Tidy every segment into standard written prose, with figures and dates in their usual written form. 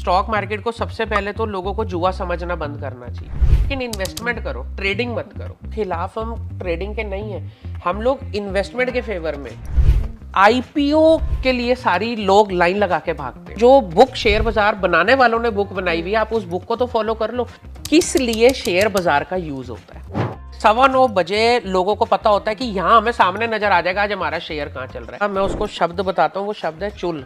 Stock market को सबसे पहले तो लोगों को जुआ समझना बंद करना चाहिए, लेकिन इन्वेस्टमेंट करो, ट्रेडिंग मत करो। खिलाफ हम ट्रेडिंग के नहीं है, हम लोग इन्वेस्टमेंट के फेवर में। आईपीओ के लिए सारी लोग लाइन लगा के भागते हैं। जो बुक शेयर बाजार बनाने वालों ने बुक बनाई हुई है, आप उस बुक को तो फॉलो कर लो। किस लिए शेयर बाजार का यूज होता है? 9:15 बजे लोगों को पता होता है कि यहाँ हमें सामने नजर आ जाएगा आज हमारा शेयर कहाँ चल रहा है। मैं उसको शब्द बताता हूँ, वो शब्द है चुल।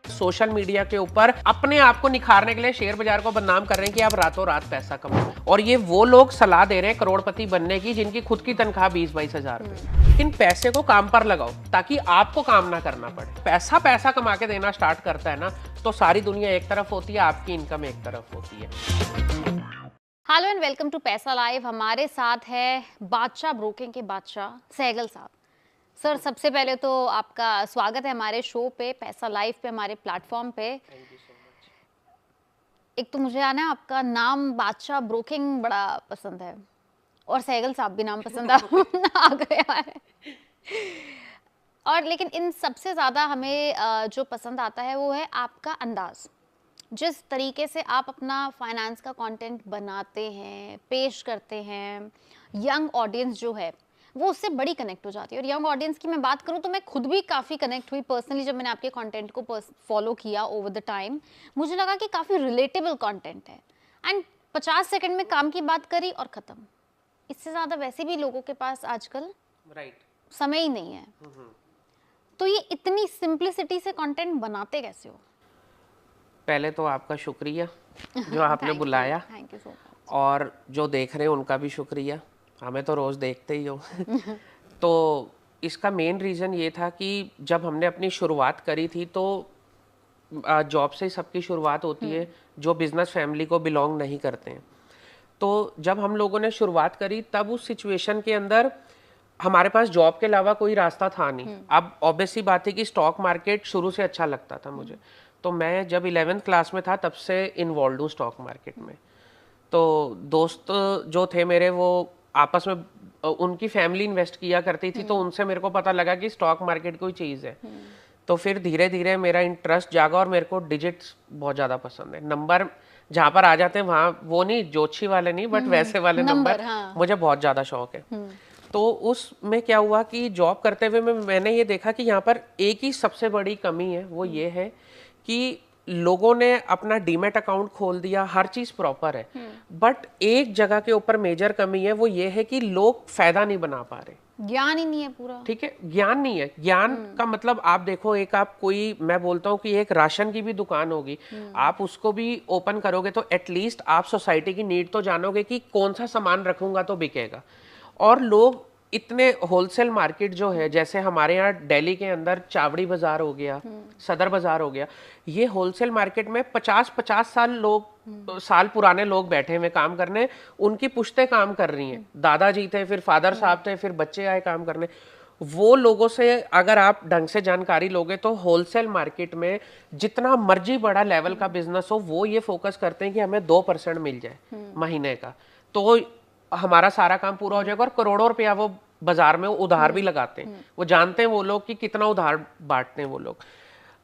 सोशल मीडिया के ऊपर अपने आप को निखारने के लिए शेयर बाजार को बदनाम कर रहे हैं कि आप रातों रात पैसा कमाओ, और ये वो लोग सलाह दे रहे हैं करोड़पति बनने की जिनकी खुद की तनख्वाह 20-22 हजार रुपए। लेकिन पैसे को काम पर लगाओ ताकि आपको काम ना करना पड़े। पैसा कमा के देना स्टार्ट करता है ना, तो सारी दुनिया एक तरफ होती है, आपकी इनकम एक तरफ होती है। हेलो एंड वेलकम टू पैसा लाइव। हमारे साथ है बादशाह ब्रोकिंग के बादशाह सहगल साहब। सर, सबसे पहले तो आपका स्वागत है हमारे शो पे, पैसा लाइव पे, हमारे प्लेटफॉर्म पे। Thank you so much. एक तो मुझे आना आपका नाम बादशाह ब्रोकिंग बड़ा पसंद है, और सहगल साहब भी नाम पसंद आ गया है। और लेकिन इन सबसे ज़्यादा हमें जो पसंद आता है वो है आपका अंदाज़, जिस तरीके से आप अपना फाइनेंस का कंटेंट बनाते हैं, पेश करते हैं। यंग ऑडियंस जो है वो उससे बड़ी कनेक्ट हो जाती है। और यंग ऑडियंस की मैं बात करूं तो मैं खुद भी काफ़ी कनेक्ट हुई पर्सनली जब मैंने आपके कंटेंट को फॉलो किया ओवर द टाइम। मुझे लगा कि काफ़ी रिलेटेबल कंटेंट है, एंड 50 सेकंड में काम की बात करी और ख़त्म। इससे ज़्यादा वैसे भी लोगों के पास आजकल समय ही नहीं है। तो ये इतनी सिंप्लिसिटी से कंटेंट बनाते कैसे हो? पहले तो आपका शुक्रिया जो आपने बुलाया। Thank you so much. और जो देख रहे हैं उनका भी शुक्रिया, हमें तो रोज़ देखते ही हो। तो इसका मेन रीज़न ये था कि जब हमने अपनी शुरुआत करी थी तो जॉब से सबकी शुरुआत होती है जो बिज़नेस फैमिली को बिलोंग नहीं करते हैं। तो जब हम लोगों ने शुरुआत करी तब उस सिचुएशन के अंदर हमारे पास जॉब के अलावा कोई रास्ता था नहीं। अब ऑब्वियस सी बात है कि स्टॉक मार्केट शुरू से अच्छा लगता था मुझे, तो मैं जब 11th क्लास में था तब से इन्वॉल्व हूँ स्टॉक मार्केट में। तो दोस्त जो थे मेरे वो आपस में उनकी फैमिली इन्वेस्ट किया करती थी, तो उनसे मेरे को पता लगा कि स्टॉक मार्केट कोई चीज़ है। तो फिर धीरे धीरे मेरा इंटरेस्ट जागा और मेरे को डिजिट्स बहुत ज़्यादा पसंद है। नंबर जहाँ पर आ जाते हैं वहाँ, वो नहीं जोशी वाले नहीं, बट वैसे वाले नंबर हाँ। मुझे बहुत ज़्यादा शौक है। तो उसमें क्या हुआ कि जॉब करते हुए मैंने ये देखा कि यहाँ पर एक ही सबसे बड़ी कमी है, वो ये है कि लोगों ने अपना डीमैट अकाउंट खोल दिया, हर चीज प्रॉपर है, बट एक जगह के ऊपर मेजर कमी है, वो ये है कि लोग फायदा नहीं बना पा रहे। ज्ञान ही नहीं है पूरा। ठीक है, ज्ञान नहीं है। ज्ञान का मतलब आप देखो, एक आप कोई, मैं बोलता हूँ कि एक राशन की भी दुकान होगी, आप उसको भी ओपन करोगे तो एटलीस्ट आप सोसाइटी की नीड तो जानोगे कि कौन सा सामान रखूंगा तो बिकेगा। और लोग इतने होलसेल मार्केट जो है, जैसे हमारे यहाँ दिल्ली के अंदर चावड़ी बाजार हो गया, सदर बाजार हो गया, ये होलसेल मार्केट में 50-50 साल पुराने लोग बैठे हुए काम करने, उनकी पुश्तें काम कर रही हैं। दादाजी थे, फिर फादर साहब थे, फिर बच्चे आए काम करने। वो लोगों से अगर आप ढंग से जानकारी लोगे तो होलसेल मार्केट में जितना मर्जी बड़ा लेवल का बिजनेस हो, वो ये फोकस करते हैं कि हमें 2% मिल जाए महीने का, तो हमारा सारा काम पूरा हो जाएगा। और करोड़ों रुपया वो बाजार में उधार भी लगाते हैं। वो जानते हैं वो लोग कि कितना उधार बांटते हैं वो लोग।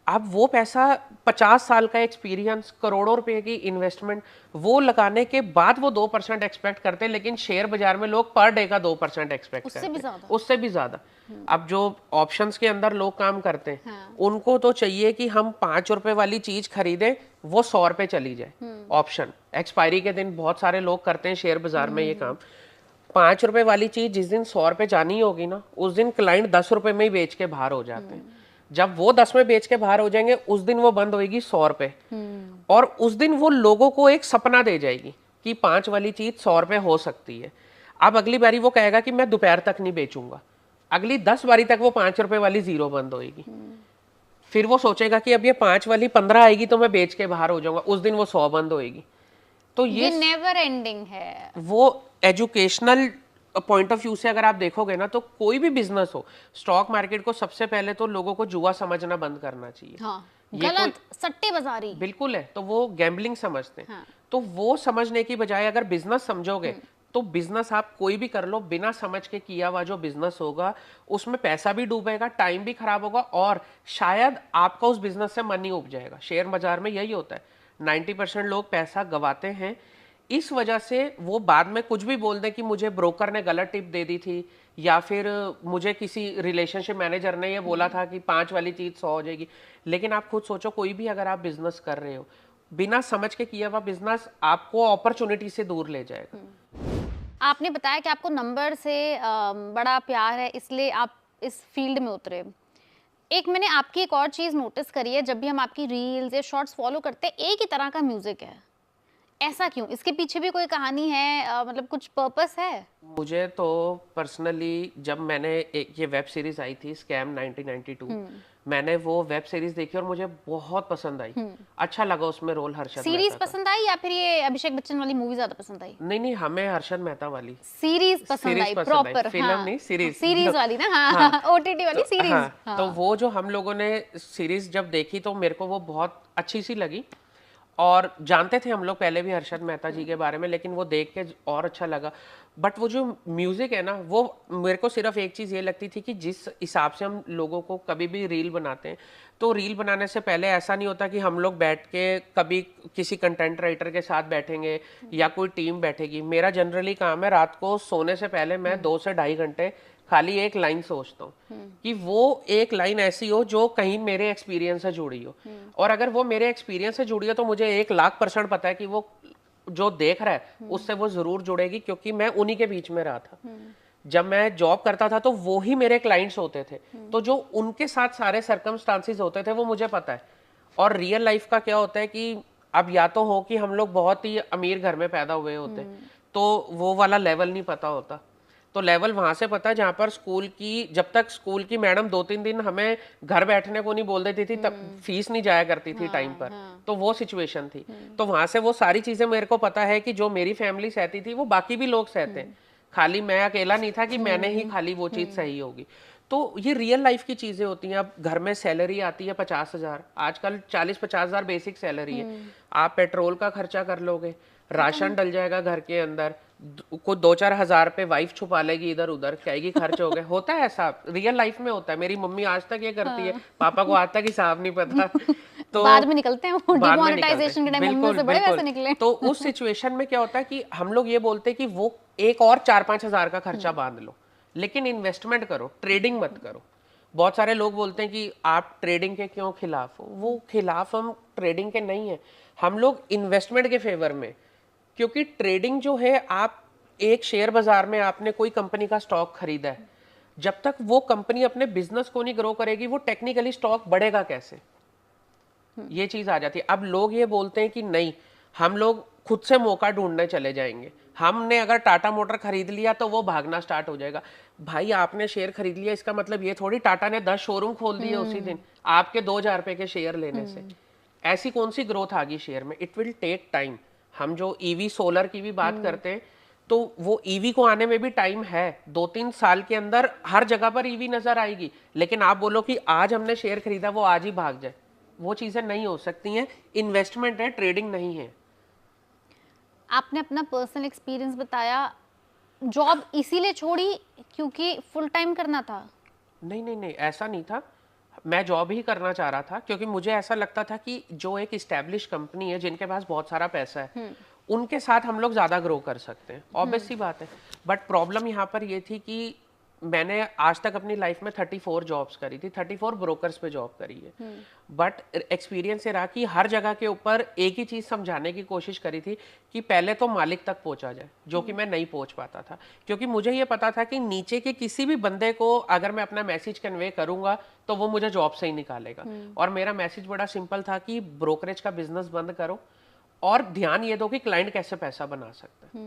अब वो पैसा 50 साल का एक्सपीरियंस, करोड़ों रुपए की इन्वेस्टमेंट, वो लगाने के बाद वो 2% एक्सपेक्ट करते हैं, लेकिन शेयर बाजार में लोग पर डे का 2% एक्सपेक्ट करते हैं, उससे भी ज्यादा। अब जो ऑप्शंस के अंदर लोग काम करते हैं, उनको तो चाहिए कि हम 5 रुपए वाली चीज खरीदें, वो 100 रुपए चली जाए। ऑप्शन एक्सपायरी के दिन बहुत सारे लोग करते हैं शेयर बाजार में ये काम। 5 रुपए वाली चीज जिस दिन 100 रुपए जानी होगी ना, उस दिन क्लाइंट 10 रुपए में ही बेच के बाहर हो जाते हैं। जब वो 10 में बेच के बाहर हो जाएंगे, उस दिन वो बंद होगी 100 रुपए। और उस दिन वो लोगों को एक सपना दे जाएगी कि 5 वाली चीज 100 रुपए हो सकती है। अब अगली बारी वो कहेगा कि मैं दोपहर तक नहीं बेचूंगा, अगली 10 बारी तक वो 5 रुपए वाली जीरो बंद होगी। फिर वो सोचेगा कि अब ये 5 वाली 15 आएगी तो मैं बेच के बाहर हो जाऊंगा, उस दिन वो 100 बंद होगी। तो ये नेवर एंडिंग है। वो एजुकेशनल पॉइंट ऑफ व्यू से अगर आप देखोगे ना, तो कोई भी बिजनेस हो, स्टॉक मार्केट को सबसे पहले तो लोगों को जुआ समझना बंद करना चाहिए। हाँ, गलत सट्टेबाजी बिल्कुल है, तो वो गैम्बलिंग समझते हैं। हाँ। तो वो समझने की बजाय अगर बिजनेस समझोगे तो बिजनेस आप कोई भी कर लो, बिना समझ के किया हुआ जो बिजनेस होगा उसमें पैसा भी डूबेगा, टाइम भी खराब होगा, और शायद आपका उस बिजनेस से मन नहीं उब जाएगा। शेयर बाजार में यही होता है, 90% लोग पैसा गवाते हैं इस वजह से। वो बाद में कुछ भी बोल दें कि मुझे ब्रोकर ने गलत टिप दे दी थी, या फिर मुझे किसी रिलेशनशिप मैनेजर ने ये बोला था कि 5 वाली चीज 100 हो जाएगी। लेकिन आप खुद सोचो, कोई भी अगर आप बिजनेस कर रहे हो, बिना समझ के किया हुआ बिजनेस आपको अपॉर्चुनिटी से दूर ले जाएगा। आपने बताया कि आपको नंबर से बड़ा प्यार है, इसलिए आप इस फील्ड में उतरे। एक मैंने आपकी एक और चीज़ नोटिस करी है, जब भी हम आपकी रील्स या शॉर्ट्स फॉलो करते हैं, एक ही तरह का म्यूजिक है। ऐसा क्यों? इसके पीछे भी कोई कहानी है? मतलब कुछ पर्पस है? मुझे तो पर्सनली, जब मैंने ये वेब सीरीज आई थी स्कैम 1992, मैंने वो वेब सीरीज देखी और मुझे बहुत पसंद आई। अच्छा लगा उसमें रोल हर्षद सीरीज मेहता का। पसंद आई या फिर ये अभिषेक बच्चन वाली मूवी ज्यादा पसंद आई? नहीं नहीं, हमें हर्षद मेहता वाली सीरीज पसंद आई, प्रॉपर फिल्म नहीं, सीरीज। सीरीज वाली ना, हाँ, ओटीटी वाली सीरीज। हाँ, तो वो जो हम लोगों ने सीरीज जब देखी तो मेरे को वो बहुत अच्छी सी लगी। और जानते थे हम लोग पहले भी हर्षद मेहता जी के बारे में, लेकिन वो देख के और अच्छा लगा। बट वो जो म्यूजिक है ना, वो मेरे को सिर्फ एक चीज़ ये लगती थी कि जिस हिसाब से हम लोगों को कभी भी रील बनाते हैं, तो रील बनाने से पहले ऐसा नहीं होता कि हम लोग बैठ के कभी किसी कंटेंट राइटर के साथ बैठेंगे या कोई टीम बैठेगी। मेरा जनरली काम है, रात को सोने से पहले मैं 2 से ढाई घंटे खाली एक लाइन सोचता हूँ कि वो एक लाइन ऐसी हो जो कहीं मेरे एक्सपीरियंस से जुड़ी हो। और अगर वो मेरे एक्सपीरियंस से जुड़ी हो तो मुझे 1,00,000% पता है कि वो जो देख रहा है उससे वो जरूर जुड़ेगी, क्योंकि मैं उन्हीं के बीच में रहा था। जब मैं जॉब करता था तो वो ही मेरे क्लाइंट्स होते थे, तो जो उनके साथ सारे सर्कमस्टांसिस होते थे वो मुझे पता है। और रियल लाइफ का क्या होता है कि अब या तो हो कि हम लोग बहुत ही अमीर घर में पैदा हुए होते, तो वो वाला लेवल नहीं पता होता। तो लेवल वहां से पता है जहां पर स्कूल की, जब तक स्कूल की मैडम 2-3 दिन हमें घर बैठने को नहीं बोल देती थी, तब फीस नहीं जाया करती थी टाइम पर। तो वो सिचुएशन थी। तो वहां से वो सारी चीजें मेरे को पता है कि जो मेरी फैमिली सहती थी वो बाकी भी लोग सहते हैं, खाली मैं अकेला नहीं था कि मैंने ही खाली वो चीज सही होगी। तो ये रियल लाइफ की चीजें होती हैं। अब घर में सैलरी आती है 50,000, आजकल 40-50,000 बेसिक सैलरी है। आप पेट्रोल का खर्चा कर लोगे, राशन डल जाएगा घर के अंदर, कुछ 2-4 हजार पे वाइफ छुपा लेगी इधर उधर, कहेगी खर्च हो गए। होता है ऐसा, रियल लाइफ में होता है। मेरी मम्मी आज तक ये करती है, पापा को आज तक हिसाब नहीं पता। तो बाद में निकलते हैं, बाद में डिमोनेटाइजेशन के टाइम मम्मियों बिल्कुल से बड़े पैसे बिल्कुल। निकले। तो उस सिचुएशन में क्या होता है कि हम लोग ये बोलते हैं कि वो एक और 4-5 हजार का खर्चा बांध लो, लेकिन इन्वेस्टमेंट करो, ट्रेडिंग मत करो। बहुत सारे लोग बोलते हैं कि आप ट्रेडिंग के क्यों खिलाफ हो। वो खिलाफ हम ट्रेडिंग के नहीं है, हम लोग इन्वेस्टमेंट के फेवर में। क्योंकि ट्रेडिंग जो है, आप एक शेयर बाजार में आपने कोई कंपनी का स्टॉक खरीदा है, जब तक वो कंपनी अपने बिजनेस को नहीं ग्रो करेगी, वो टेक्निकली स्टॉक बढ़ेगा कैसे, ये चीज आ जाती है। अब लोग ये बोलते हैं कि नहीं, हम लोग खुद से मौका ढूंढने चले जाएंगे, हमने अगर टाटा मोटर खरीद लिया तो वो भागना स्टार्ट हो जाएगा। भाई आपने शेयर खरीद लिया, इसका मतलब ये थोड़ी टाटा ने 10 शोरूम खोल दिए उसी दिन आपके 2,000 रुपए के शेयर लेने से। ऐसी कौन सी ग्रोथ आ गई शेयर में? It will take time. हम जो ईवी सोलर की भी बात करते हैं, तो वो ईवी को आने में भी टाइम है। 2-3 साल के अंदर हर जगह पर ईवी नजर आएगी, लेकिन आप बोलो कि आज हमने शेयर खरीदा वो आज ही भाग जाए, वो चीजें नहीं हो सकती हैं। इन्वेस्टमेंट है, ट्रेडिंग नहीं है। आपने अपना पर्सनल एक्सपीरियंस बताया। जॉब इसीलिए छोड़ी क्योंकि फुल टाइम करना था? नहीं नहीं नहीं, ऐसा नहीं था। मैं जॉब ही करना चाह रहा था, क्योंकि मुझे ऐसा लगता था कि जो एक इस्टेब्लिश कंपनी है, जिनके पास बहुत सारा पैसा है, उनके साथ हम लोग ज्यादा ग्रो कर सकते हैं। ऑब्वियस सी बात है। बट प्रॉब्लम यहाँ पर ये थी कि मैंने आज तक अपनी लाइफ में 34 जॉब्स करी थी, 34 ब्रोकर्स पे जॉब करी है। बट एक्सपीरियंस ये रहा कि हर जगह के ऊपर एक ही चीज समझाने की कोशिश करी थी कि पहले तो मालिक तक पहुंचा जाए, जो कि मैं नहीं पहुंच पाता था। क्योंकि मुझे ये पता था कि नीचे के किसी भी बंदे को अगर मैं अपना मैसेज कन्वे करूंगा तो वो मुझे जॉब से ही निकालेगा। और मेरा मैसेज बड़ा सिंपल था कि ब्रोकरेज का बिजनेस बंद करो और ध्यान ये दो कि क्लाइंट कैसे पैसा बना सकता है।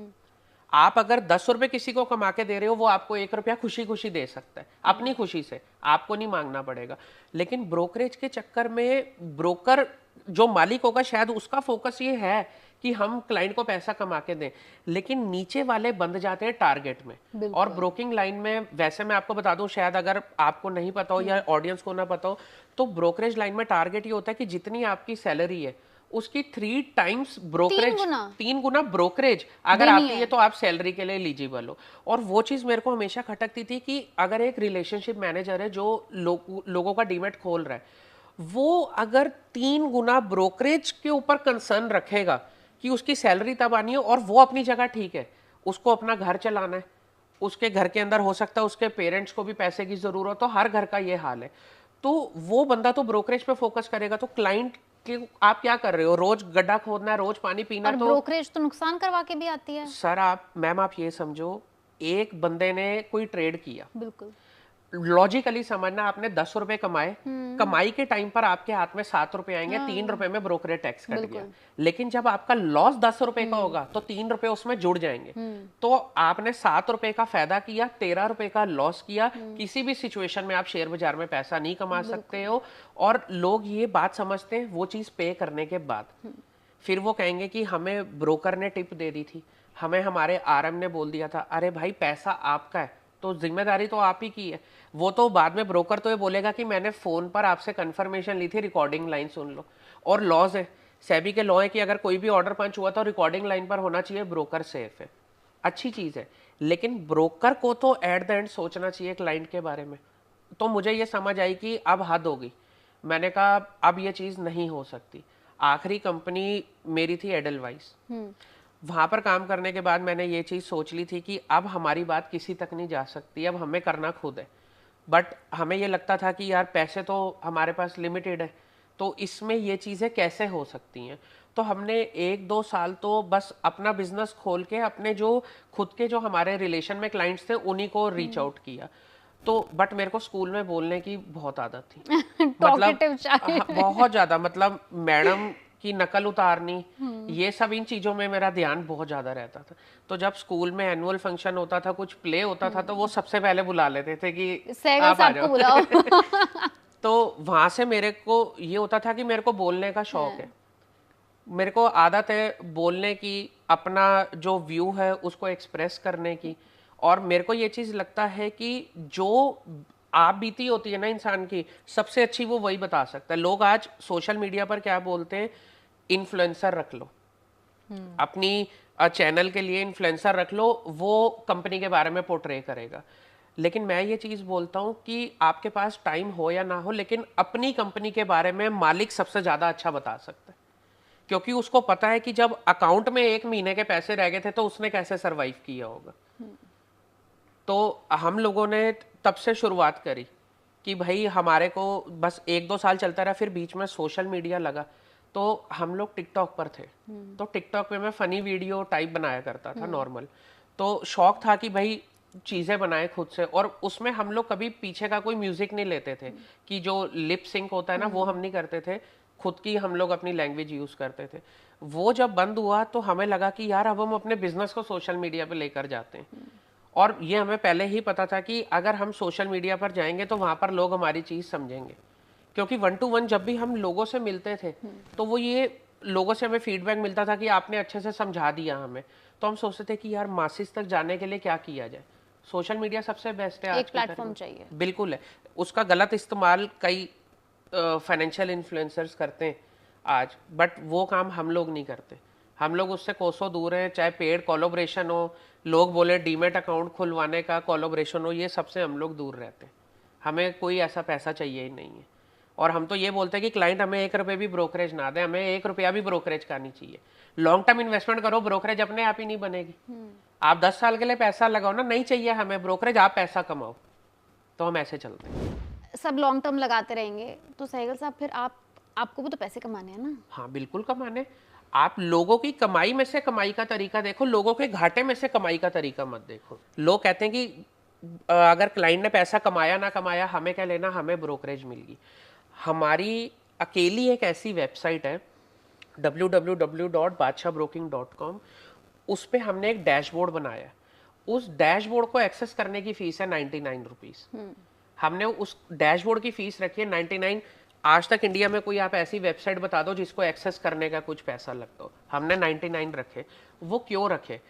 आप अगर 10 रुपए किसी को कमा के दे रहे हो, वो आपको 1 रुपया खुशी खुशी दे सकता है, अपनी खुशी से, आपको नहीं मांगना पड़ेगा। लेकिन ब्रोकरेज के चक्कर में ब्रोकर जो मालिक होगा, शायद उसका फोकस ये है कि हम क्लाइंट को पैसा कमा के दें, लेकिन नीचे वाले बंद जाते हैं टारगेट में। और ब्रोकिंग लाइन में, वैसे मैं आपको बता दूं, शायद अगर आपको नहीं पता हो या ऑडियंस को ना पता हो, तो ब्रोकरेज लाइन में टारगेट ये होता है कि जितनी आपकी सैलरी है उसकी 3 टाइम्स ब्रोकरेज, 3 गुना ब्रोकरेज अगर आती है तो आप सैलरी के लिए एलिजिबल हो। और वो चीज मेरे को हमेशा खटकती थी कि अगर एक रिलेशनशिप मैनेजर है जो लोगों का डीमेट खोल रहा है, वो अगर 3 गुना ब्रोकरेज के ऊपर कंसर्न रखेगा कि उसकी सैलरी तब आनी है, और वो अपनी जगह ठीक है, उसको अपना घर चलाना है, उसके घर के अंदर हो सकता है उसके पेरेंट्स को भी पैसे की जरूरत हो, हर घर का ये हाल है, तो वो बंदा तो ब्रोकरेज पे फोकस करेगा। तो क्लाइंट के आप क्या कर रहे हो, रोज गड्ढा खोदना है, रोज पानी पीना, और तो ब्रोकरेज तो नुकसान करवा के भी आती है। सर आप मैम आप ये समझो, एक बंदे ने कोई ट्रेड किया, बिल्कुल। लॉजिकली समझना, आपने 10 रुपए कमाए, कमाई के टाइम पर आपके हाथ में 7 रुपए आएंगे, 3 रुपए में ब्रोकरेज टैक्स कट गया। लेकिन जब आपका लॉस 10 रुपए का होगा तो 3 रुपए उसमें जुड़ जाएंगे। तो आपने 7 रुपए का फायदा किया, 13 रुपए का लॉस किया। किसी भी सिचुएशन में आप शेयर बाजार में पैसा नहीं कमा सकते हो, और लोग ये बात समझते हैं वो चीज पे करने के बाद। फिर वो कहेंगे कि हमें ब्रोकर ने टिप दे दी थी, हमें हमारे आरएम ने बोल दिया था। अरे भाई पैसा आपका है तो जिम्मेदारी तो आप ही की है। वो तो बाद में ब्रोकर तो ये बोलेगा कि मैंने फोन पर आपसे कंफर्मेशन ली थी, रिकॉर्डिंग लाइन सुन लो। और लॉज है, सेबी के लॉ है कि अगर कोई भी ऑर्डर पंच हुआ तो रिकॉर्डिंग लाइन पर होना चाहिए, ब्रोकर सेफ है, अच्छी चीज है। लेकिन ब्रोकर को तो एट द एंड सोचना चाहिए क्लाइंट के बारे में। तो मुझे ये समझ आई कि अब हद होगी। मैंने कहा अब ये चीज नहीं हो सकती। आखिरी कंपनी मेरी थी एडलवाइस। वहां पर काम करने के बाद मैंने ये चीज सोच ली थी कि अब हमारी बात किसी तक नहीं जा सकती, अब हमें करना खुद है। बट हमें ये लगता था कि यार पैसे तो हमारे पास लिमिटेड है, तो इसमें ये चीजें कैसे हो सकती हैं। तो हमने 1-2 साल तो बस अपना बिजनेस खोल के अपने जो खुद के जो हमारे रिलेशन में क्लाइंट्स थे उन्हीं को रीच आउट किया। तो बट मेरे को स्कूल में बोलने की बहुत आदत थी। मतलब बहुत ज्यादा, मतलब मैडम की नकल उतारनी, ये सब इन चीजों में मेरा ध्यान बहुत ज्यादा रहता था। तो जब स्कूल में एनुअल फंक्शन होता था, कुछ प्ले होता था, तो वो सबसे पहले बुला लेते थे कि सहगल आप आ साहब को जाओ। बुलाओ। तो वहां से मेरे को ये होता था कि मेरे को बोलने का शौक है, मेरे को आदत है बोलने की, अपना जो व्यू है उसको एक्सप्रेस करने की। और मेरे को ये चीज लगता है कि जो आप बीती होती है ना इंसान की, सबसे अच्छी वो वही बता सकता है। लोग आज सोशल मीडिया पर क्या बोलते हैं, इन्फ्लुएंसर रख लो, अपनी चैनल के लिए इन्फ्लुएंसर रख लो, वो कंपनी के बारे में पोर्ट्रे करेगा। लेकिन मैं ये चीज बोलता हूं कि आपके पास टाइम हो या ना हो, लेकिन अपनी कंपनी के बारे में मालिक सबसे ज्यादा अच्छा बता सकता है। क्योंकि उसको पता है कि जब अकाउंट में 1 महीने के पैसे रह गए थे तो उसने कैसे सरवाइव किया होगा। तो हम लोगों ने तब से शुरुआत करी कि भाई हमारे को बस 1-2 साल चलता रहा, फिर बीच में सोशल मीडिया लगा, तो हम लोग टिकटॉक पर थे। तो टिकटॉक पे मैं फनी वीडियो टाइप बनाया करता था नॉर्मल। तो शौक था कि भाई चीजें बनाए खुद से, और उसमें हम लोग कभी पीछे का कोई म्यूजिक नहीं लेते थे, कि जो लिप सिंक होता है ना वो हम नहीं करते थे, खुद की हम लोग अपनी लैंग्वेज यूज करते थे। वो जब बंद हुआ तो हमें लगा कि यार अब हम अपने बिजनेस को सोशल मीडिया पे लेकर जाते हैं। और ये हमें पहले ही पता था कि अगर हम सोशल मीडिया पर जाएंगे तो वहां पर लोग हमारी चीज समझेंगे। क्योंकि 1-to-1 जब भी हम लोगों से मिलते थे तो वो ये लोगों से हमें फीडबैक मिलता था कि आपने अच्छे से समझा दिया हमें। तो हम सोचते थे कि यार मासिस तक जाने के लिए क्या किया जाए, सोशल मीडिया सबसे बेस्ट है, एक प्लेटफॉर्म चाहिए। बिल्कुल है। उसका गलत इस्तेमाल कई फाइनेंशियल इन्फ्लुएंसर्स करते हैं आज, बट वो काम हम लोग नहीं करते। हम लोग उससे कोसों दूर हैं। चाहे पेड कोलैबोरेशन हो, लोग बोले डीमेट अकाउंट खुलवाने का कोलैबोरेशन हो, ये सबसे हम लोग दूर रहते हैं। हमें कोई ऐसा पैसा चाहिए ही नहीं है। और हम तो ये बोलते हैं कि क्लाइंट हमें 1 रुपये भी ब्रोकरेज ना दे, हमें 1 रुपया भी ब्रोकरेज का नहीं चाहिए। लॉन्ग टर्म इन्वेस्टमेंट करो, ब्रोकरेज अपने आप ही नहीं बनेगी। आप 10 साल के लिए पैसा लगाओ ना, नहीं चाहिए हमें ब्रोकरेज, आप पैसा कमाओ। तो हम ऐसे चलते हैं। सब लॉन्ग टर्म लगाते रहेंगे तो सहगल साहब फिर आपको भी तो पैसे कमाने हैं ना। हाँ बिल्कुल कमाने। आप लोगों की कमाई में से कमाई का तरीका देखो, लोगों के घाटे में से कमाई का तरीका मत देखो। लोग कहते हैं कि अगर क्लाइंट ने पैसा कमाया ना कमाया हमें क्या लेना, हमें ब्रोकरेज मिल गई। हमारी अकेली एक ऐसी वेबसाइट है www.badshahbroking.com, उस पे हमने एक डैशबोर्ड बनाया है। उस डैशबोर्ड को एक्सेस करने की फीस है 99 रुपीज। हमने उस डैशबोर्ड की फीस रखी है 99। आज तक इंडिया में कोई आप ऐसी वेबसाइट बता दो जिसको एक्सेस करने का कुछ पैसा लगता हो, हमने 99 रखे। वो क्यों रखे?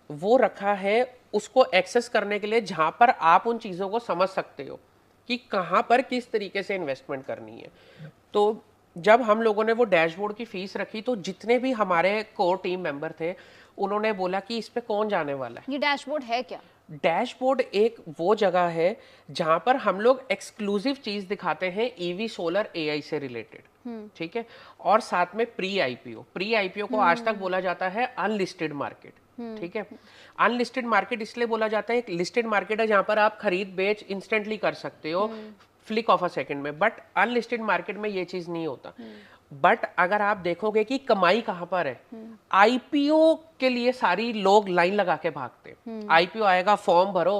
वो रखा है उसको एक्सेस करने के लिए जहां पर आप उन चीजों को समझ सकते हो कि कहां पर किस तरीके से इन्वेस्टमेंट करनी है। तो जब हम लोगों ने वो डैशबोर्ड की फीस रखी तो जितने भी हमारे कोर टीम मेंबर थे उन्होंने बोला कि इस पे कौन जाने वाला है। ये डैशबोर्ड है क्या? डैशबोर्ड एक वो जगह है जहां पर हम लोग एक्सक्लूसिव चीज दिखाते हैं ईवी सोलर एआई से रिलेटेड, ठीक है। और साथ में प्री आईपीओ को आज तक बोला जाता है अनलिस्टेड मार्केट, ठीक है। अनलिस्टेड मार्केट इसलिए बोला जाता है, एक लिस्टेड मार्केट है जहां पर आप खरीद बेच इंस्टेंटली कर सकते हो फ्लिक ऑफ अ सेकंड में, बट अनलिस्टेड मार्केट में ये चीज नहीं होता। बट अगर आप देखोगे कि कमाई कहां पर है, आईपीओ के लिए सारी लोग लाइन लगा के भागते हैं, आईपीओ आएगा फॉर्म भरो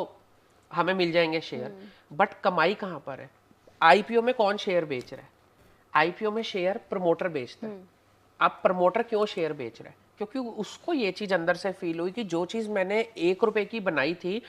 हमें मिल जाएंगे शेयर, बट कमाई कहां पर है? आईपीओ में कौन शेयर बेच रहा है? आईपीओ में शेयर प्रमोटर बेचता है। अब प्रमोटर क्यों शेयर बेच रहा है? क्योंकि उसको ये चीज अंदर से फील हुई कि जो चीज मैंने 1 रुपए की बनाई थी,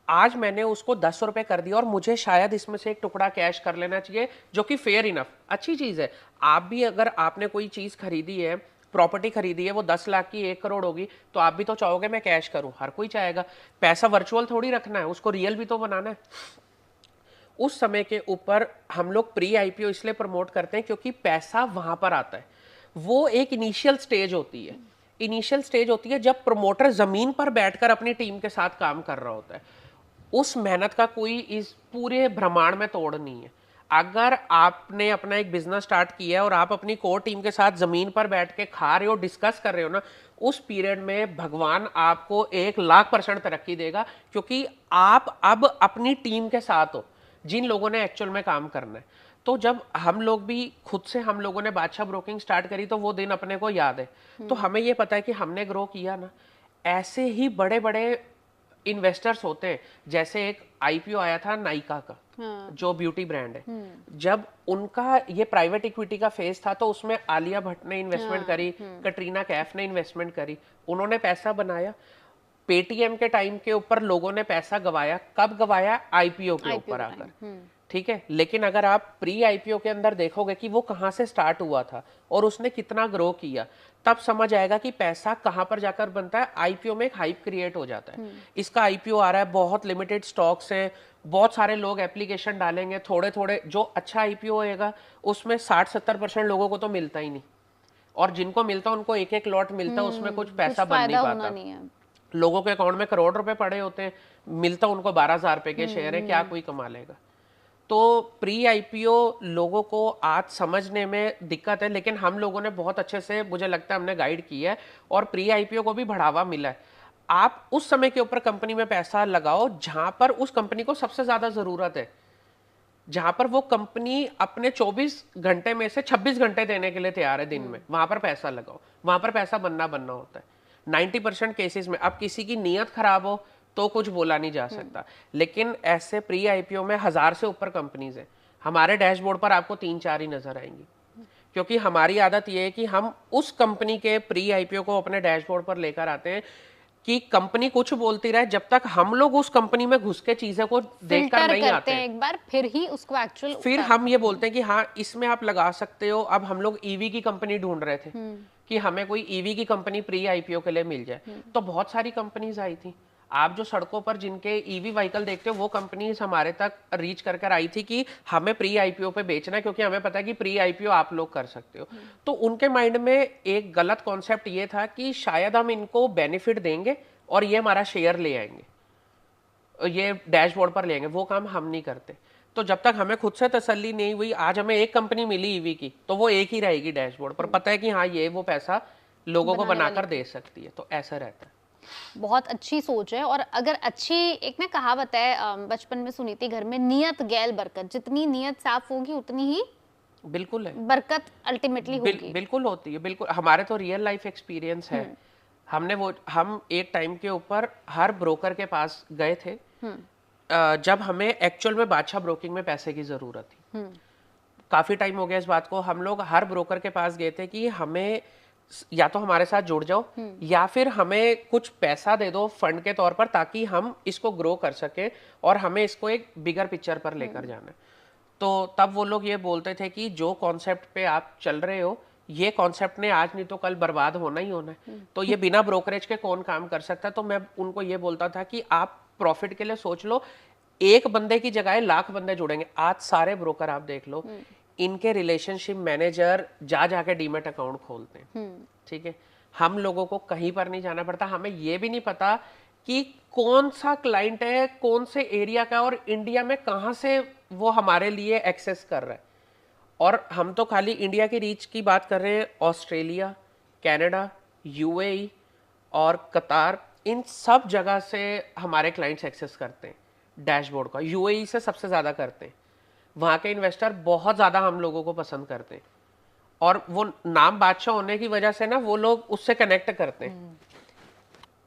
आज मैंने उसको 10 रुपए कर दिया और मुझे शायद इसमें से एक टुकड़ा कैश कर लेना चाहिए, जो कि फेयर इनफ अच्छी चीज है। आप भी अगर आपने कोई चीज खरीदी है, प्रॉपर्टी खरीदी है, वो 10 लाख की 1 करोड़ होगी, तो आप भी तो चाहोगे मैं कैश करूं, हर कोई चाहेगा। पैसा वर्चुअल थोड़ी रखना है, उसको रियल भी तो बनाना है। उस समय के ऊपर हम लोग प्री आईपीओ इसलिए प्रमोट करते हैं क्योंकि पैसा वहां पर आता है। वो एक इनिशियल स्टेज होती है, इनिशियल स्टेज होती है जब प्रमोटर जमीन पर बैठकर अपनी टीम के साथ काम कर रहा होता है। उस मेहनत का कोई इस पूरे ब्रह्मांड में तोड़ नहीं है। अगर आपने अपना एक बिजनेस स्टार्ट किया है और आप अपनी कोर टीम के साथ जमीन पर बैठ के खा रहे हो, डिस्कस कर रहे हो ना, उस पीरियड में भगवान आपको 1,00,000% तरक्की देगा, क्योंकि आप अब अपनी टीम के साथ हो जिन लोगों ने एक्चुअल में काम करना है। तो जब हम लोग भी खुद से हम लोगों ने बादशाह ब्रोकिंग स्टार्ट करी, तो वो दिन अपने को याद है। तो हमें ये पता है कि हमने ग्रो किया ना, ऐसे ही बड़े बड़े इन्वेस्टर्स होते हैं। जैसे एक आईपीओ आया था नाइका का, जो ब्यूटी ब्रांड है, जब उनका ये प्राइवेट इक्विटी का फेज था, तो उसमें आलिया भट्ट ने इन्वेस्टमेंट करी, कटरीना कैफ ने इन्वेस्टमेंट करी, उन्होंने पैसा बनाया। पेटीएम के टाइम के ऊपर लोगों ने पैसा गवाया, कब गवाया? आईपीओ के ऊपर आकर, ठीक है। लेकिन अगर आप प्री आईपीओ के अंदर देखोगे कि वो कहां से स्टार्ट हुआ था और उसने कितना ग्रो किया, तब समझ आएगा कि पैसा कहां पर जाकर बनता है। आईपीओ में एक हाइप क्रिएट हो जाता है, इसका आईपीओ आ रहा है, बहुत लिमिटेड स्टॉक्स हैं, बहुत सारे लोग एप्लीकेशन डालेंगे, थोड़े थोड़े। जो अच्छा आईपीओ होएगा उसमें 60-70% लोगों को तो मिलता ही नहीं, और जिनको मिलता उनको एक एक लॉट मिलता, उसमें कुछ पैसा बन नहीं पाता। लोगों के अकाउंट में करोड़ रुपए पड़े होते हैं, मिलता उनको 12,000 रुपए के शेयर है, क्या कोई कमा लेगा? तो प्री आईपीओ लोगों को आज समझने में दिक्कत है, लेकिन हम लोगों ने बहुत अच्छे से, मुझे लगता है, हमने गाइड किया है और प्री आईपीओ को भी बढ़ावा मिला है। आप उस समय के ऊपर कंपनी में पैसा लगाओ जहां पर उस कंपनी को सबसे ज्यादा जरूरत है, जहां पर वो कंपनी अपने 24 घंटे में से 26 घंटे देने के लिए तैयार है दिन में, वहां पर पैसा लगाओ। वहां पर पैसा बनना होता है 90% केसेस में। अब किसी की नीयत खराब हो तो कुछ बोला नहीं जा सकता, लेकिन ऐसे प्री आईपीओ में 1000 से ऊपर कंपनीज है। हमारे डैशबोर्ड पर आपको 3-4 ही नजर आएंगी, क्योंकि हमारी आदत यह है कि हम उस कंपनी के प्री आईपीओ को अपने डैशबोर्ड पर लेकर आते हैं कि कंपनी कुछ बोलती रहे, जब तक हम लोग उस कंपनी में घुस के चीजें को देखकर नहीं आते हैं एक बार, फिर ही उसको एक्चुअल, फिर हम ये बोलते हैं कि हाँ इसमें आप लगा सकते हो। अब हम लोग ईवी की कंपनी ढूंढ रहे थे कि हमें कोई ईवी की कंपनी प्री आईपीओ के लिए मिल जाए, तो बहुत सारी कंपनीज आई थी। आप जो सड़कों पर जिनके ईवी व्हीकल देखते हो, वो कंपनीज हमारे तक रीच कर आई थी कि हमें प्री आईपीओ पे बेचना है, क्योंकि हमें पता है कि प्री आईपीओ आप लोग कर सकते हो। तो उनके माइंड में एक गलत कॉन्सेप्ट ये था कि शायद हम इनको बेनिफिट देंगे और ये हमारा शेयर ले आएंगे, ये डैशबोर्ड पर ले आएंगे। वो काम हम नहीं करते। तो जब तक हमें खुद से तसल्ली नहीं हुई, आज हमें एक कंपनी मिली ईवी की, तो वो एक ही रहेगी डैशबोर्ड पर, पता है कि हाँ ये वो पैसा लोगों को बनाकर दे सकती है। तो ऐसा रहता है। बहुत अच्छी सोच है। और अगर अच्छी, एक ना कहावत है, बचपन में सुनी थी घर में, नियत गैल बरकत। जितनी नियत साफ होगी उतनी ही बिल्कुल है बरकत अल्टीमेटली होगी। बिल्कुल होती है, बिल्कुल। हमारे तो रियल लाइफ एक्सपीरियंस है। हम एक टाइम के ऊपर हर ब्रोकर के पास गए थे जब हमें एक्चुअल में बादशाह ब्रोकिंग में पैसे की जरूरत थी। काफी टाइम हो गया इस बात को। हम लोग हर ब्रोकर के पास गए थे कि हमें या तो हमारे साथ जुड़ जाओ या फिर हमें कुछ पैसा दे दो फंड के तौर पर, ताकि हम इसको ग्रो कर सके और हमें इसको एक बिगर पिक्चर पर लेकर जाना है। तो तब वो लोग ये बोलते थे कि जो कॉन्सेप्ट पे आप चल रहे हो, ये कॉन्सेप्ट ने आज नहीं तो कल बर्बाद होना ही होना है, तो ये बिना ब्रोकरेज के कौन काम कर सकता है। तो मैं उनको ये बोलता था कि आप प्रॉफिट के लिए सोच लो, एक बंदे की जगह 1,00,000 बंदे जुड़ेंगे। आज सारे ब्रोकर आप देख लो, इनके रिलेशनशिप मैनेजर जाके डीमेट अकाउंट खोलते हैं, ठीक है। हम लोगों को कहीं पर नहीं जाना पड़ता। हमें ये भी नहीं पता कि कौन सा क्लाइंट है, कौन से एरिया का, और इंडिया में कहाँ से वो हमारे लिए एक्सेस कर रहा है। और हम तो खाली इंडिया की रीच की बात कर रहे हैं, ऑस्ट्रेलिया, कनाडा, यूएई और कतार, इन सब जगह से हमारे क्लाइंट्स एक्सेस करते हैं डैशबोर्ड का। यूएई से सबसे ज़्यादा करते हैं, वहाँ के इन्वेस्टर बहुत ज़्यादा हम लोगों को पसंद करते हैं, और वो नाम बादशाह होने की वजह से ना वो लोग उससे कनेक्ट करते हैं।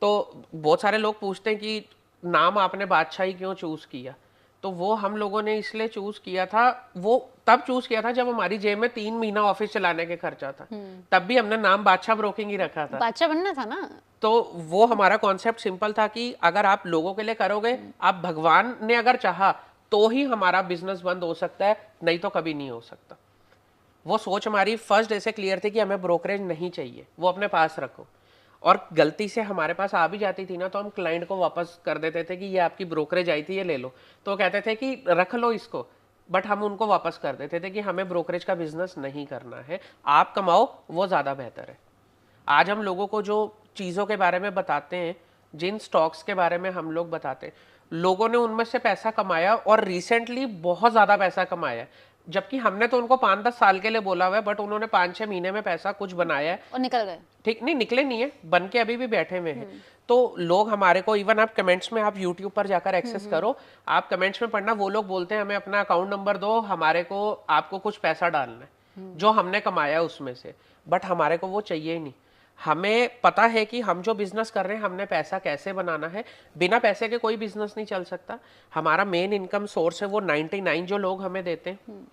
तो बहुत सारे लोग पूछते हैं कि नाम आपने बादशाह ही क्यों चूज किया, तो वो हम लोगों ने इसलिए चूज किया था, वो तब चूज किया था जब हमारी जेब में 3 महीना ऑफिस चलाने के खर्चा था, तब भी हमने नाम बादशाह ब्रोकिंग ही रखा था। बादशाह बनना था ना। तो वो हमारा कॉन्सेप्ट सिंपल था कि अगर आप लोगों के लिए करोगे, आप भगवान ने अगर चाहा तो ही हमारा बिजनेस बंद हो सकता है, नहीं तो कभी नहीं हो सकता। वो सोच हमारी फर्स्ट डे से क्लियर थी कि हमें ब्रोकरेज नहीं चाहिए, वो अपने पास रखो। और गलती से हमारे पास आ भी जाती थी ना, तो हम क्लाइंट को वापस कर देते थे कि ये आपकी ब्रोकरेज आई थी, ये ले लो। तो वो कहते थे कि रख लो इसको, बट हम उनको वापस कर देते थे कि हमें ब्रोकरेज का बिजनेस नहीं करना है, आप कमाओ वो ज़्यादा बेहतर है। आज हम लोगों को जो चीज़ों के बारे में बताते हैं, जिन स्टॉक्स के बारे में हम लोग बताते हैं, लोगों ने उनमें से पैसा कमाया और रिसेंटली बहुत ज़्यादा पैसा कमाया है। जबकि हमने तो उनको 5-10 साल के लिए बोला हुआ है, बट उन्होंने 5-6 महीने में पैसा कुछ बनाया है और निकल गए। ठीक नहीं, निकले नहीं है, बन के अभी भी बैठे हुए हैं। तो लोग हमारे को, इवन आप कमेंट्स में, आप यूट्यूब पर जाकर एक्सेस करो, आप कमेंट्स में पढ़ना, वो लोग बोलते हैं हमें अपना अकाउंट नंबर दो, हमारे को आपको कुछ पैसा डालना है जो हमने कमाया उसमें से। बट हमारे को वो चाहिए ही नहीं। हमें पता है कि हम जो बिजनेस कर रहे हैं, हमने पैसा कैसे बनाना है। बिना पैसे के कोई बिजनेस नहीं चल सकता। हमारा मेन इनकम सोर्स है वो 99 जो लोग हमें देते हैं,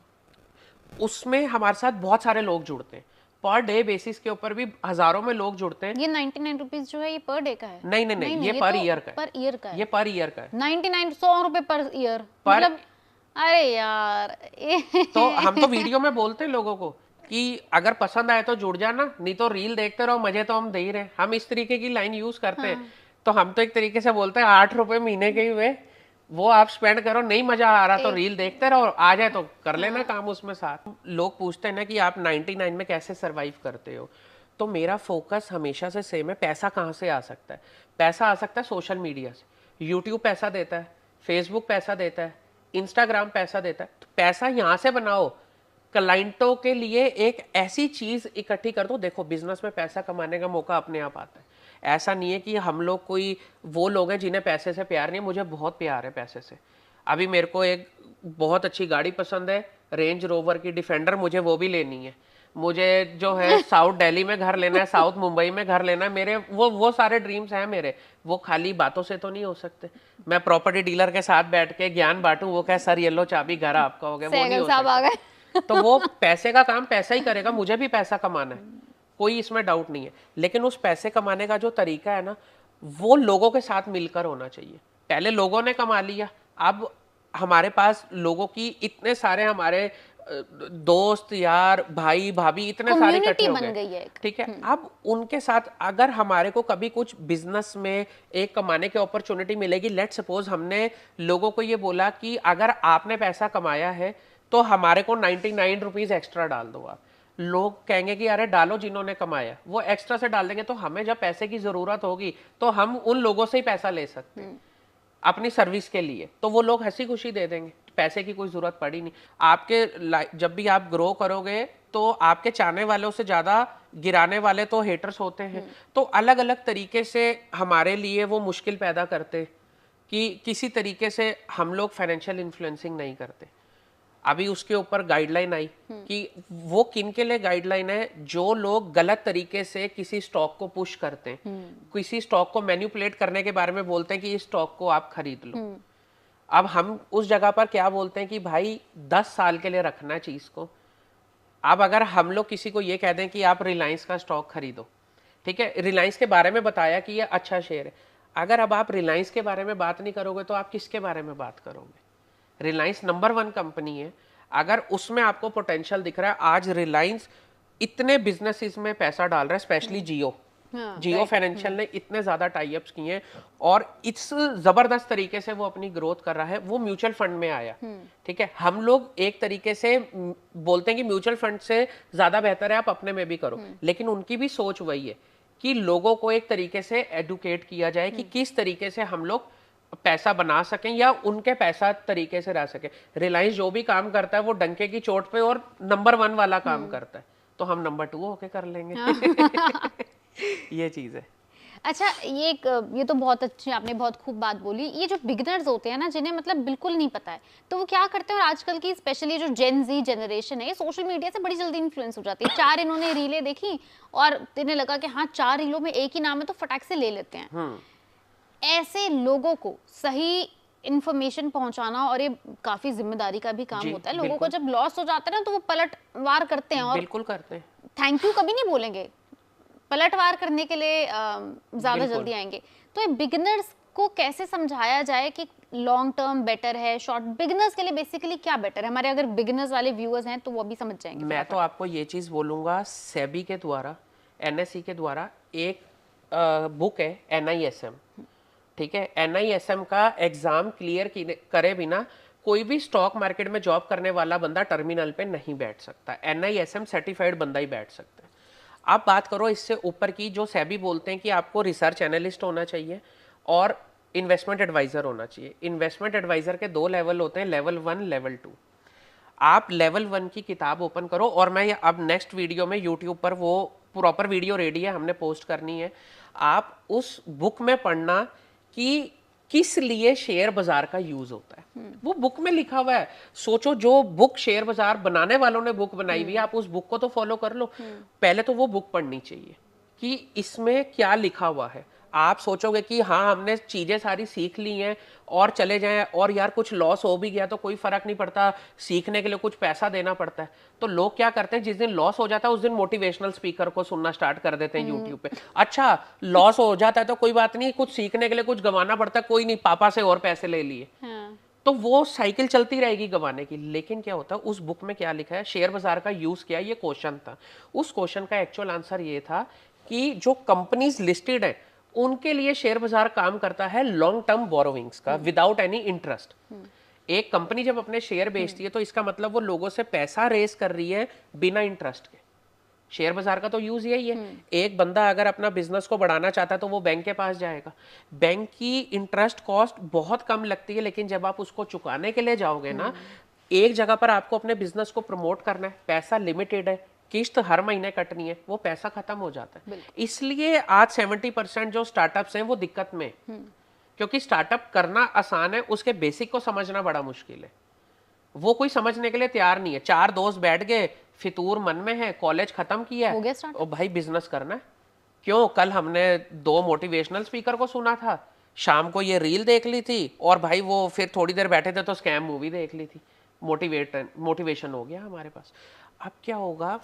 उसमें हमारे साथ बहुत सारे लोग जुड़ते हैं। पर डे बेसिस के ऊपर भी हजारों में लोग जुड़ते हैं। ये 99 रुपीज जो है ये पर डे का है? नहीं नहीं नहीं, ये पर ईयर का है। पर ईयर का है? ये पर ईयर का है। 99 100 रुपए पर ईयर, पर मतलब अरे यार तो हम तो वीडियो में बोलते हैं लोगों को कि अगर पसंद आए तो जुड़ जाना, नहीं तो रील देखते रहो, मजे तो हम दे ही रहे हैं। हम इस तरीके की लाइन यूज करते हैं। तो हम तो एक तरीके से बोलते हैं 8 रुपए महीने के ही हुए, वो आप स्पेंड करो, नहीं मजा आ रहा तो रील देखते रहो, आ जाए तो कर लेना काम उसमें साथ। लोग पूछते हैं ना कि आप 99 में कैसे सरवाइव करते हो, तो मेरा फोकस हमेशा से सेम है। पैसा कहाँ से आ सकता है? पैसा आ सकता है सोशल मीडिया से। यूट्यूब पैसा देता है, फेसबुक पैसा देता है, इंस्टाग्राम पैसा देता है। तो पैसा यहाँ से बनाओ, क्लाइंटों के लिए एक ऐसी चीज इकट्ठी कर दो। देखो, बिजनेस में पैसा कमाने का मौका अपने आप आता है। ऐसा नहीं है कि हम लोग कोई वो लोग हैं जिन्हें पैसे से प्यार नहीं है। मुझे बहुत प्यार है पैसे से। अभी मेरे को एक बहुत अच्छी गाड़ी पसंद है, रेंज रोवर की डिफेंडर, मुझे वो भी लेनी है। मुझे जो है साउथ दिल्ली में घर लेना है, साउथ मुंबई में घर लेना है। मेरे वो सारे ड्रीम्स हैं मेरे। वो खाली बातों से तो नहीं हो सकते। मैं प्रॉपर्टी डीलर के साथ बैठ के ज्ञान बांटूं, वो कहे सर येलो चाबी घर आपका हो गया, वो नहीं हो सकता। तो वो पैसे का काम पैसा ही करेगा। मुझे भी पैसा कमाना है, कोई इसमें डाउट नहीं है। लेकिन उस पैसे कमाने का जो तरीका है ना, वो लोगों के साथ मिलकर होना चाहिए। पहले लोगों ने कमा लिया, अब हमारे पास लोगों की इतने सारे, हमारे दोस्त यार भाई भाभी इतने सारे इकट्ठे हो गए, ठीक है। अब उनके साथ अगर हमारे को कभी कुछ बिजनेस में एक कमाने की अपॉर्चुनिटी मिलेगी, लेट सपोज हमने लोगों को ये बोला कि अगर आपने पैसा कमाया है तो हमारे को 99 रुपीज एक्स्ट्रा डाल दो आप। लोग कहेंगे कि अरे डालो, जिन्होंने कमाया वो एक्स्ट्रा से डाल देंगे, तो हमें जब पैसे की जरूरत होगी तो हम उन लोगों से ही पैसा ले सकते हैं अपनी सर्विस के लिए। तो वो लोग हंसी खुशी दे देंगे, पैसे की कोई जरूरत पड़ी नहीं। आपके जब भी आप ग्रो करोगे तो आपके चाहने वालों से ज्यादा गिराने वाले तो हेटर्स होते हैं। तो अलग अलग तरीके से हमारे लिए वो मुश्किल पैदा करते कि किसी तरीके से हम लोग फाइनेंशियल इन्फ्लुएंसिंग नहीं करते। अभी उसके ऊपर गाइडलाइन आई कि वो किन के लिए गाइडलाइन है, जो लोग गलत तरीके से किसी स्टॉक को पुश करते हैं, किसी स्टॉक को मैनिपुलेट करने के बारे में बोलते हैं कि इस स्टॉक को आप खरीद लो। अब हम उस जगह पर क्या बोलते हैं कि भाई 10 साल के लिए रखना है चीज को। अब अगर हम लोग किसी को ये कह दें कि आप रिलायंस का स्टॉक खरीदो, ठीक है, रिलायंस के बारे में बताया कि ये अच्छा शेयर है, अगर अब आप रिलायंस के बारे में बात नहीं करोगे तो आप किसके बारे में बात करोगे? रिलायंस नंबर 1 कंपनी है, अगर उसमें आपको पोटेंशियल दिख रहा है। आज रिलायंस इतने बिजनेसेस में पैसा डाल रहा है, स्पेशली जियो, जियो फाइनेंशियल ने इतने ज्यादा टाई अप्स किए हैं और इस जबरदस्त तरीके से वो अपनी ग्रोथ कर रहा है। वो म्यूचुअल फंड में आया, ठीक है। हम लोग एक तरीके से बोलते हैं कि म्यूचुअल फंड से ज्यादा बेहतर है आप अपने में भी करो, लेकिन उनकी भी सोच वही है कि लोगों को एक तरीके से एडुकेट किया जाए कि किस तरीके से हम लोग पैसा बना सकें या उनके पैसा तरीके से रह सके। रिलायंस जो भी काम करता है वो डंके की चोट पे और नंबर 1 वाला काम करता है, तो हम नंबर 2 होके कर लेंगे। ये चीज है। अच्छा, ये तो बहुत अच्छी आपने बहुत खूब बात बोली। ये जो बिगिनर्स होते हैं ना, जिन्हें मतलब बिल्कुल नहीं पता है, तो वो क्या करते हैं, और आजकल की स्पेशली जो जेन जी जनरेशन है, ये सोशल मीडिया से बड़ी जल्दी इन्फ्लुएंस हो जाती है। 4 इन्होंने रीलें देखी और इन्हें लगा कि हाँ 4 रीलों में एक ही नाम है, तो फटाक से ले लेते हैं। ऐसे लोगों को सही इन्फॉर्मेशन पहुंचाना, और ये काफी जिम्मेदारी का भी काम होता है। लोगों को जब लॉस हो जाता है ना, तो वो पलटवार करते हैं और बिल्कुल करते हैं, थैंक यू कभी नहीं बोलेंगे, पलटवार करने के लिए ज्यादा जल्दी आएंगे। तो ये बिगिनर्स को कैसे समझाया जाए कि लॉन्ग टर्म बेटर है, शॉर्ट? बिगिनर्स के लिए बेसिकली क्या बेटर है? हमारे अगर बिगिनर्स वाले व्यूअर्स हैं तो वो भी समझ जाएंगे। मैं तो आपको ये चीज बोलूंगा, सेबी के द्वारा, एनएसई के द्वारा एक बुक है NISM, ठीक है। NISM का एग्जाम क्लियर करे बिना कोई भी स्टॉक मार्केट में जॉब करने वाला बंदा टर्मिनल पे नहीं बैठ सकता। NISM सर्टिफाइड बंदा ही बैठ सकता है। आप बात करो इससे ऊपर की, जो सेबी बोलते हैं कि आपको रिसर्च एनालिस्ट होना चाहिए और इन्वेस्टमेंट एडवाइजर होना चाहिए। इन्वेस्टमेंट एडवाइजर के 2 लेवल होते हैं, लेवल 1, लेवल 2। आप लेवल 1 की किताब ओपन करो, और मैं अब नेक्स्ट वीडियो में यूट्यूब पर वो प्रॉपर वीडियो रेडी है, हमने पोस्ट करनी है। आप उस बुक में पढ़ना कि किस लिए शेयर बाजार का यूज होता है, वो बुक में लिखा हुआ है। सोचो, जो बुक शेयर बाजार बनाने वालों ने बुक बनाई हुई है, आप उस बुक को तो फॉलो कर लो। पहले तो वो बुक पढ़नी चाहिए कि इसमें क्या लिखा हुआ है। आप सोचोगे कि हाँ हमने चीजें सारी सीख ली हैं और चले जाएं, और यार कुछ लॉस हो भी गया तो कोई फर्क नहीं पड़ता, सीखने के लिए कुछ पैसा देना पड़ता है। तो लोग क्या करते हैं, जिस दिन लॉस हो जाता है उस दिन मोटिवेशनल स्पीकर को सुनना स्टार्ट कर देते हैं यूट्यूब पे। अच्छा, लॉस हो जाता है तो कोई बात नहीं, कुछ सीखने के लिए कुछ गंवाना पड़ता है, कोई नहीं, पापा से और पैसे ले लिए। तो वो साइकिल चलती रहेगी गंवाने की। लेकिन क्या होता है, उस बुक में क्या लिखा है, शेयर बाजार का यूज किया, ये क्वेश्चन था। उस क्वेश्चन का एक्चुअल आंसर ये था कि जो कंपनीज लिस्टेड है उनके लिए शेयर बाजार काम करता है लॉन्ग टर्म बोरोविंग्स का, विदाउट एनी इंटरेस्ट। एक कंपनी जब अपने शेयर बेचती है तो इसका मतलब वो लोगों से पैसा रेस कर रही है बिना इंटरेस्ट के। शेयर बाजार का तो यूज यही है। एक बंदा अगर अपना बिजनेस को बढ़ाना चाहता है तो वो बैंक के पास जाएगा। बैंक की इंटरेस्ट कॉस्ट बहुत कम लगती है, लेकिन जब आप उसको चुकाने के लिए जाओगे ना, एक जगह पर आपको अपने बिजनेस को प्रमोट करना है, पैसा लिमिटेड है, किस्त हर महीने कटनी है, वो पैसा खत्म हो जाता है। इसलिए आज 70% जो स्टार्टअप्स हैं वो दिक्कत में, क्योंकि स्टार्टअप करना आसान है, उसके बेसिक को समझना बड़ा मुश्किल है। वो कोई समझने के लिए तैयार नहीं है। 4 दोस्त बैठ गए, फितूर मन में है, कॉलेज खत्म किया है और भाई बिजनेस करना है। क्यों? कल हमने 2 मोटिवेशनल स्पीकर को सुना था, शाम को ये रील देख ली थी, और भाई वो फिर थोड़ी देर बैठे थे तो स्कैम मूवी देख ली थी। मोटिवेशन हो गया हमारे पास। अब क्या होगा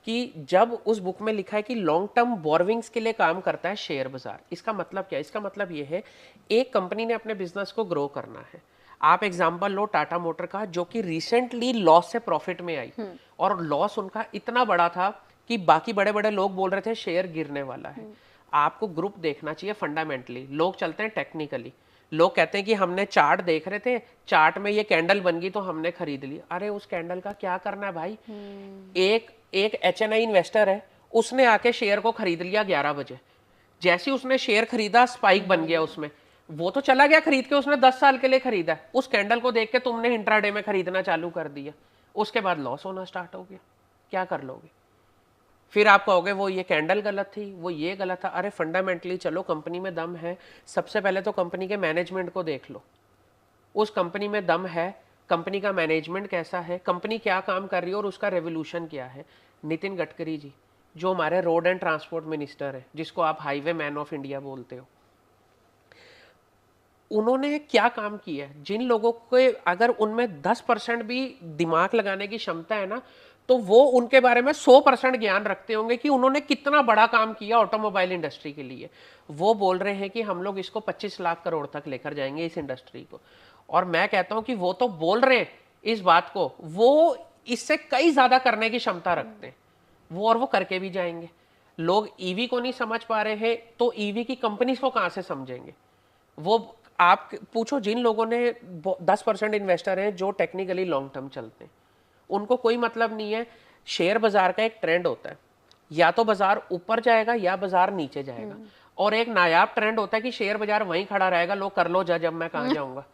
कि जब उस बुक में लिखा है कि लॉन्ग टर्म बोरविंग्स के लिए काम करता है शेयर बाजार, इसका मतलब क्या है? इसका मतलब ये है, एक कंपनी ने अपने बिजनेस को ग्रो करना है। आप एग्जांपल लो टाटा मोटर का, जो कि रिसेंटली लॉस से प्रॉफिट में आई, और लॉस उनका इतना बड़ा था कि बाकी बड़े बड़े लोग बोल रहे थे शेयर गिरने वाला है। आपको ग्रुप देखना चाहिए फंडामेंटली। लोग चलते हैं टेक्निकली। लोग कहते हैं कि हमने चार्ट देख रहे थे, चार्ट में ये कैंडल बन गई तो हमने खरीद ली। अरे उस कैंडल का क्या करना है भाई? एक HNI इन्वेस्टर है, उसने आके शेयर को खरीद लिया 11 बजे। जैसे उसने शेयर खरीदा, स्पाइक बन गया उसमें, वो तो चला गया खरीद के, उसने 10 साल के लिए खरीदा। उस कैंडल को देख के तुमने इंट्राडे में खरीदना चालू कर दिया, उसके बाद लॉस होना स्टार्ट हो गया। क्या कर लोगे? फिर आप कहोगे वो ये कैंडल गलत थी, वो ये गलत था। अरे फंडामेंटली चलो, कंपनी में दम है, सबसे पहले तो कंपनी के मैनेजमेंट को देख लो। उस कंपनी में दम है, कंपनी का मैनेजमेंट कैसा है, कंपनी क्या काम कर रही है और उसका रेवोल्यूशन क्या है। नितिन गडकरी जी, जो हमारे रोड एंड ट्रांसपोर्ट मिनिस्टर है, जिसको आप हाईवे मैन ऑफ इंडिया बोलते हो, उन्होंने क्या काम किया है? जिन लोगों के अगर उनमें 10% भी दिमाग लगाने की क्षमता है ना, तो वो उनके बारे में 100% ज्ञान रखते होंगे कि उन्होंने कितना बड़ा काम किया ऑटोमोबाइल इंडस्ट्री के लिए। वो बोल रहे हैं कि हम लोग इसको 25 लाख करोड़ तक लेकर जाएंगे इस इंडस्ट्री को। और मैं कहता हूं कि वो तो बोल रहे हैं इस बात को, वो इससे कई ज्यादा करने की क्षमता रखते हैं वो, और वो करके भी जाएंगे। लोग ईवी को नहीं समझ पा रहे हैं तो ईवी की कंपनीज को कहां से समझेंगे? वो आप पूछो, जिन लोगों ने 10% इन्वेस्टर हैं जो टेक्निकली लॉन्ग टर्म चलते हैं, उनको कोई मतलब नहीं है। शेयर बाजार का एक ट्रेंड होता है, या तो बाजार ऊपर जाएगा या बाजार नीचे जाएगा। और एक नायाब ट्रेंड होता है कि शेयर बाजार वहीं खड़ा रहेगा, लोग कर लो जज अब मैं कहाँ जाऊंगा।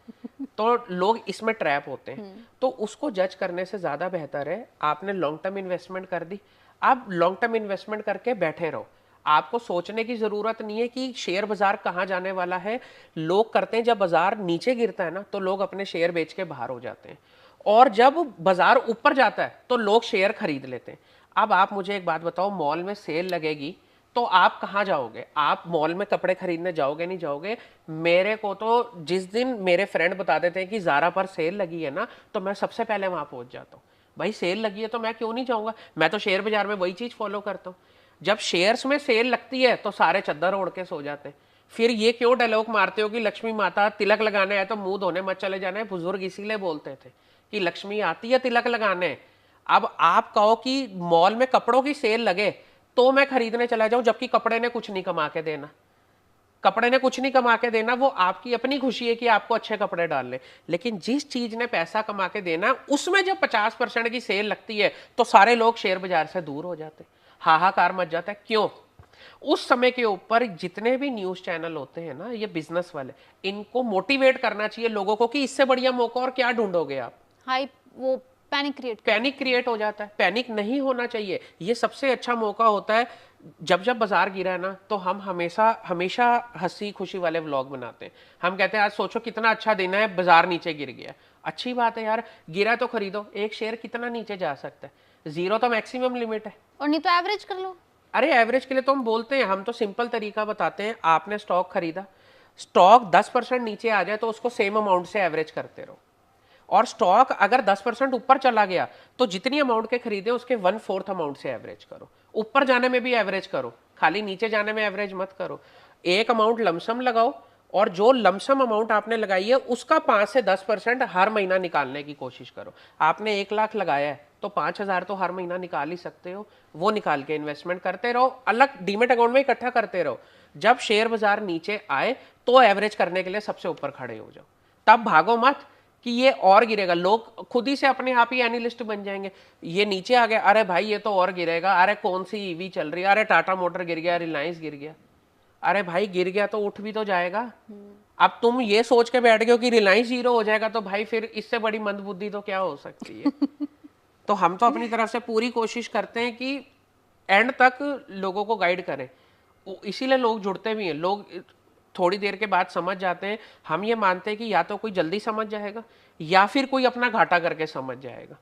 तो लोग इसमें ट्रैप होते हैं। तो उसको जज करने से ज्यादा बेहतर है आपने लॉन्ग टर्म इन्वेस्टमेंट कर दी, आप लॉन्ग टर्म इन्वेस्टमेंट करके बैठे रहो। आपको सोचने की जरूरत नहीं है कि शेयर बाजार कहाँ जाने वाला है। लोग करते हैं जब बाजार नीचे गिरता है ना तो लोग अपने शेयर बेच के बाहर हो जाते हैं, और जब बाजार ऊपर जाता है तो लोग शेयर खरीद लेते हैं। अब आप मुझे एक बात बताओ, मॉल में सेल लगेगी तो आप कहाँ जाओगे? आप मॉल में कपड़े खरीदने जाओगे? नहीं जाओगे। मेरे को तो जिस दिन मेरे फ्रेंड बता देते हैं कि ज़ारा पर सेल लगी है ना, तो मैं सबसे पहले वहां पहुंच जाता हूँ। भाई सेल लगी है तो मैं क्यों नहीं जाऊंगा? मैं तो शेयर बाजार में वही चीज फॉलो करता हूँ। जब शेयर्स में सेल लगती है तो सारे चद्दर ओढ़ के सो जाते हैं। फिर ये क्यों डायलॉग मारते हो कि लक्ष्मी माता तिलक लगाने आए तो मुंह धोने मत चले जाना है? बुजुर्ग इसीलिए बोलते थे कि लक्ष्मी आती है तिलक लगाने। अब आप कहो कि मॉल में कपड़ों की सेल लगे तो मैं खरीदने चला जाऊं, जबकि कपड़े ने कुछ नहीं कमा के देना। कपड़े ने कुछ नहीं कमा के देना, वो आपकी अपनी खुशी है कि आपको अच्छे कपड़े डालने। लेकिन जिस चीज ने पैसा कमा के देना, उसमें जब 50% की सेल लगती है तो सारे लोग शेयर बाजार से दूर हो जाते, हाहाकार मच जाता है। क्यों? उस समय के ऊपर जितने भी न्यूज चैनल होते हैं ना, ये बिजनेस वाले, इनको मोटिवेट करना चाहिए लोगों को कि इससे बढ़िया मौका और क्या ढूंढोगे आप। हाइप, वो पैनिक क्रिएट हो जाता है। पैनिक नहीं होना चाहिए। ये सबसे अच्छा मौका होता है। जब जब बाजार गिरा है ना, तो हम हमेशा हमेशा हंसी खुशी वाले व्लॉग बनाते हैं। हम कहते हैं आज सोचो कितना अच्छा दिन है, बाजार नीचे गिर गया। अच्छी बात है यार, गिरा तो खरीदो। एक शेयर कितना नीचे जा सकता है? 0 तो मैक्सिमम लिमिट है। और नहीं तो एवरेज कर लो। अरे एवरेज के लिए तो हम बोलते हैं, हम तो सिंपल तरीका बताते हैं। आपने स्टॉक खरीदा, स्टॉक 10% नीचे आ जाए तो उसको सेम अमाउंट से एवरेज करते रहो। और स्टॉक अगर 10% ऊपर चला गया तो जितनी अमाउंट के खरीदे उसके 1/4 अमाउंट से एवरेज करो। ऊपर जाने में भी एवरेज करो, खाली नीचे जाने में एवरेज मत करो। एक अमाउंट लमसम लगाओ, और जो लमसम अमाउंट आपने लगाई है उसका 5 से 10% हर महीना निकालने की कोशिश करो। आपने 1 लाख लगाया है तो 5,000 तो हर महीना निकाल ही सकते हो। वो निकाल के इन्वेस्टमेंट करते रहो, अलग डीमेट अकाउंट में इकट्ठा करते रहो। जब शेयर बाजार नीचे आए तो एवरेज करने के लिए सबसे ऊपर खड़े हो जाओ। तब भागो मत कि ये और गिरेगा। लोग खुद ही से अपने आप ही एनालिस्ट बन जाएंगे। ये नीचे आ गया, अरे भाई ये तो और गिरेगा। अरे कौन सी ईवी चल रही है? अरे टाटा मोटर गिर गया, रिलायंस गिर गया। अरे भाई गिर गया तो उठ भी तो जाएगा। अब तुम ये सोच के बैठ गए हो कि रिलायंस जीरो हो जाएगा, तो भाई फिर इससे बड़ी मंदबुद्धि तो क्या हो सकती है? तो हम तो अपनी तरफ से पूरी कोशिश करते हैं कि एंड तक लोगों को गाइड करें। इसीलिए लोग जुड़ते भी हैं। लोग थोड़ी देर के बाद समझ जाते हैं। हम ये मानते हैं कि या तो कोई जल्दी समझ जाएगा या फिर कोई अपना घाटा करके समझ जाएगा।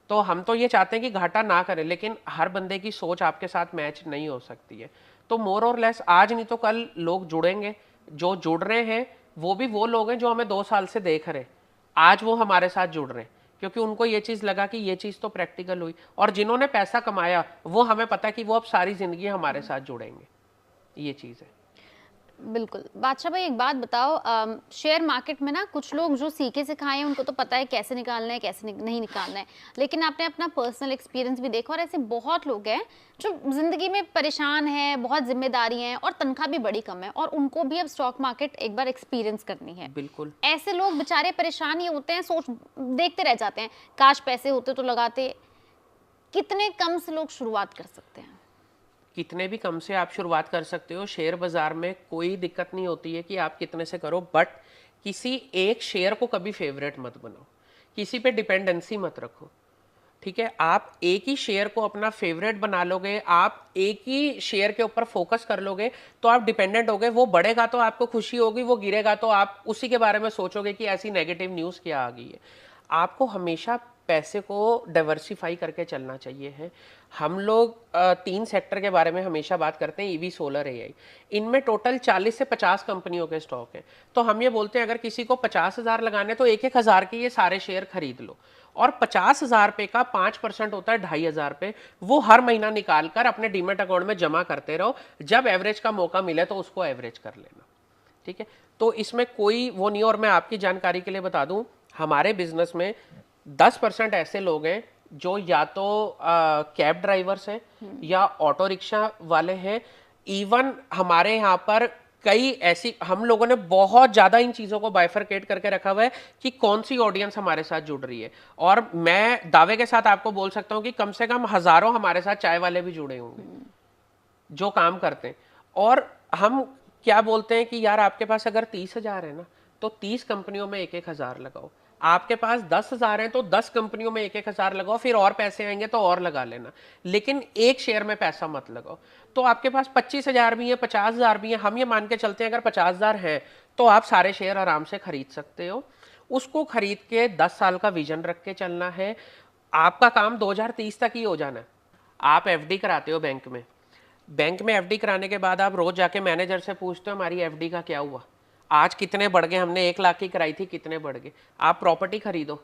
तो हम तो ये चाहते हैं कि घाटा ना करें, लेकिन हर बंदे की सोच आपके साथ मैच नहीं हो सकती है। तो मोर और लेस आज नहीं तो कल लोग जुड़ेंगे। जो जुड़ रहे हैं वो भी वो लोग हैं जो हमें 2 साल से देख रहे हैं। आज वो हमारे साथ जुड़ रहे हैं क्योंकि उनको ये चीज लगा कि ये चीज तो प्रैक्टिकल हुई। और जिन्होंने पैसा कमाया वो हमें पता है कि वो अब सारी जिंदगी हमारे साथ जुड़ेंगे। ये चीज है। बिल्कुल। बादशाह भाई एक बात बताओ, शेयर मार्केट में ना कुछ लोग जो सीखे सिखाए हैं उनको तो पता है कैसे निकालना है कैसे नहीं निकालना है, लेकिन आपने अपना पर्सनल एक्सपीरियंस भी देखा और ऐसे बहुत लोग हैं जो जिंदगी में परेशान हैं, बहुत जिम्मेदारी हैं और तनख्वाह भी बड़ी कम है और उनको भी अब स्टॉक मार्केट एक बार एक्सपीरियंस करनी है। बिल्कुल। ऐसे लोग बेचारे परेशान ही होते हैं, सोच देखते रह जाते हैं काश पैसे होते तो लगाते। कितने कम से लोग शुरुआत कर सकते हैं? कितने भी कम से आप शुरुआत कर सकते हो। शेयर बाजार में कोई दिक्कत नहीं होती है कि आप कितने से करो, बट किसी एक शेयर को कभी फेवरेट मत बनाओ, किसी पे डिपेंडेंसी मत रखो। ठीक है, आप एक ही शेयर को अपना फेवरेट बना लोगे, आप एक ही शेयर के ऊपर फोकस कर लोगे तो आप डिपेंडेंट हो गए। वो बढ़ेगा तो आपको खुशी होगी, वो गिरेगा तो आप उसी के बारे में सोचोगे कि ऐसी नेगेटिव न्यूज़ क्या आ गई है। आपको हमेशा पैसे को डाइवर्सिफाई करके चलना चाहिए है। हम लोग 3 सेक्टर के बारे में हमेशा बात करते हैं, ईवी, सोलर, एआई। इनमें टोटल 40 से 50 कंपनियों के स्टॉक हैं। तो हम ये बोलते हैं अगर किसी को 50,000 लगाने तो 1,000 के ये सारे शेयर खरीद लो, और 50,000 रुपये का 5% होता है 2,500 रुपये, वो हर महीना निकाल कर अपने डीमेट अकाउंट में जमा करते रहो। जब एवरेज का मौका मिले तो उसको एवरेज कर लेना। ठीक है, तो इसमें कोई वो नहीं। और मैं आपकी जानकारी के लिए बता दूं, हमारे बिजनेस में 10% ऐसे लोग हैं जो या तो कैब ड्राइवर्स हैं या ऑटो रिक्शा वाले हैं। इवन हमारे यहाँ पर कई ऐसी हम लोगों ने बहुत ज्यादा इन चीजों को बाइफरकेट करके रखा हुआ है कि कौन सी ऑडियंस हमारे साथ जुड़ रही है। और मैं दावे के साथ आपको बोल सकता हूँ कि कम से कम हजारों हमारे साथ चाय वाले भी जुड़े होंगे जो काम करते हैं। और हम क्या बोलते हैं कि यार आपके पास अगर 30,000 है ना, तो 30 कंपनियों में 1-1 हजार लगाओ। आपके पास 10,000 है तो 10 कंपनियों में 1-1 हजार लगाओ, फिर और पैसे आएंगे तो और लगा लेना, लेकिन एक शेयर में पैसा मत लगाओ। तो आपके पास 25,000 भी है, 50,000 भी है, हम ये मान के चलते हैं अगर 50,000 है तो आप सारे शेयर आराम से खरीद सकते हो। उसको खरीद के 10 साल का विजन रख के चलना है। आपका काम 2030 तक ही हो जाना है। आप एफडी कराते हो बैंक में, बैंक में एफडी कराने के बाद आप रोज जाके मैनेजर से पूछते हो हमारी एफडी का क्या हुआ, आज कितने बढ़ गए, हमने 1 लाख की कराई थी कितने बढ़ गए। आप प्रॉपर्टी खरीदो,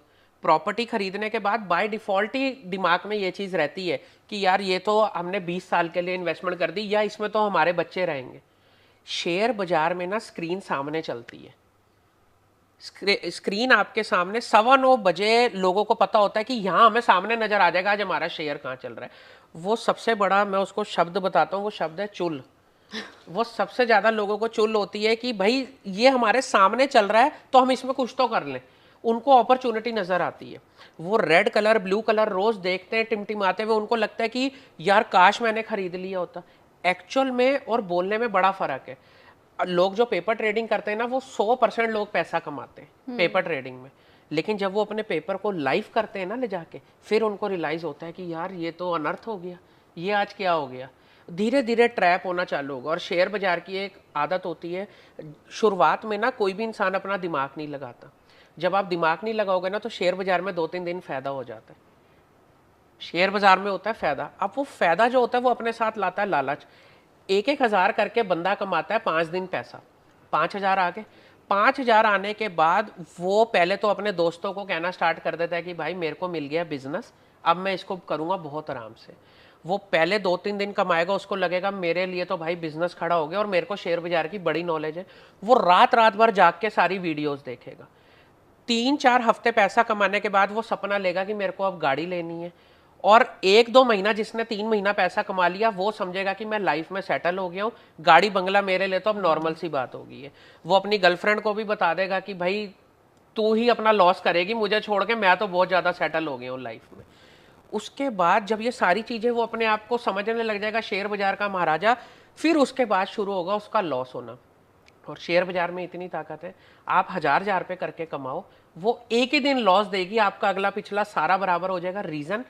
प्रॉपर्टी खरीदने के बाद बाय डिफॉल्ट ही दिमाग में ये चीज रहती है कि यार ये तो हमने 20 साल के लिए इन्वेस्टमेंट कर दी, या इसमें तो हमारे बच्चे रहेंगे। शेयर बाजार में ना स्क्रीन सामने चलती है, स्क्रीन आपके सामने 9:15 लोगों को पता होता है कि यहाँ हमें सामने नजर आ जाएगा आज हमारा शेयर कहाँ चल रहा है। वो सबसे बड़ा मैं उसको शब्द बताता हूँ, वो शब्द है चुल। वो सबसे ज्यादा लोगों को चुल होती है कि भाई ये हमारे सामने चल रहा है तो हम इसमें कुछ तो कर लें। उनको अपॉर्चुनिटी नजर आती है, वो रेड कलर ब्लू कलर रोज देखते हैं टिमटिमाते हुए, उनको लगता है कि यार काश मैंने खरीद लिया होता। एक्चुअल में और बोलने में बड़ा फर्क है। लोग जो पेपर ट्रेडिंग करते हैं ना, वो 100% लोग पैसा कमाते हैं पेपर ट्रेडिंग में, लेकिन जब वो अपने पेपर को लाइव करते हैं ना ले जाके, फिर उनको रियलाइज होता है कि यार ये तो अनर्थ हो गया, ये आज क्या हो गया। धीरे धीरे ट्रैप होना चालू होगा। और शेयर बाजार की एक आदत होती है, शुरुआत में ना कोई भी इंसान अपना दिमाग नहीं लगाता। जब आप दिमाग नहीं लगाओगे ना तो शेयर बाजार में 2-3 दिन फायदा हो जाता है। शेयर बाजार में होता है फायदा। अब वो फायदा जो होता है वो अपने साथ लाता है लालच। 1-1 हजार करके बंदा कमाता है 5 दिन पैसा, 5,000 आ गए। 5,000 आने के बाद वो पहले तो अपने दोस्तों को कहना स्टार्ट कर देता है कि भाई मेरे को मिल गया बिजनेस, अब मैं इसको करूंगा बहुत आराम से। वो पहले 2-3 दिन कमाएगा, उसको लगेगा मेरे लिए तो भाई बिजनेस खड़ा हो गया और मेरे को शेयर बाजार की बड़ी नॉलेज है। वो रात रात भर जाग के सारी वीडियोस देखेगा। 3-4 हफ्ते पैसा कमाने के बाद वो सपना लेगा कि मेरे को अब गाड़ी लेनी है। और 1-2 महीना जिसने 3 महीना पैसा कमा लिया वो समझेगा कि मैं लाइफ में सेटल हो गया हूँ, गाड़ी बंगला मेरे लिए तो अब नॉर्मल सी बात हो गई है। वो अपनी गर्लफ्रेंड को भी बता देगा कि भाई तू ही अपना लॉस करेगी, मुझे छोड़ के मैं तो बहुत ज़्यादा सेटल हो गया हूँ लाइफ में। उसके बाद जब ये सारी चीज़ें वो अपने आप को समझने लग जाएगा शेयर बाजार का महाराजा, फिर उसके बाद शुरू होगा उसका लॉस होना। और शेयर बाजार में इतनी ताकत है, आप 1,000 रुपये करके कमाओ, वो एक ही दिन लॉस देगी, आपका अगला पिछला सारा बराबर हो जाएगा। रीज़न,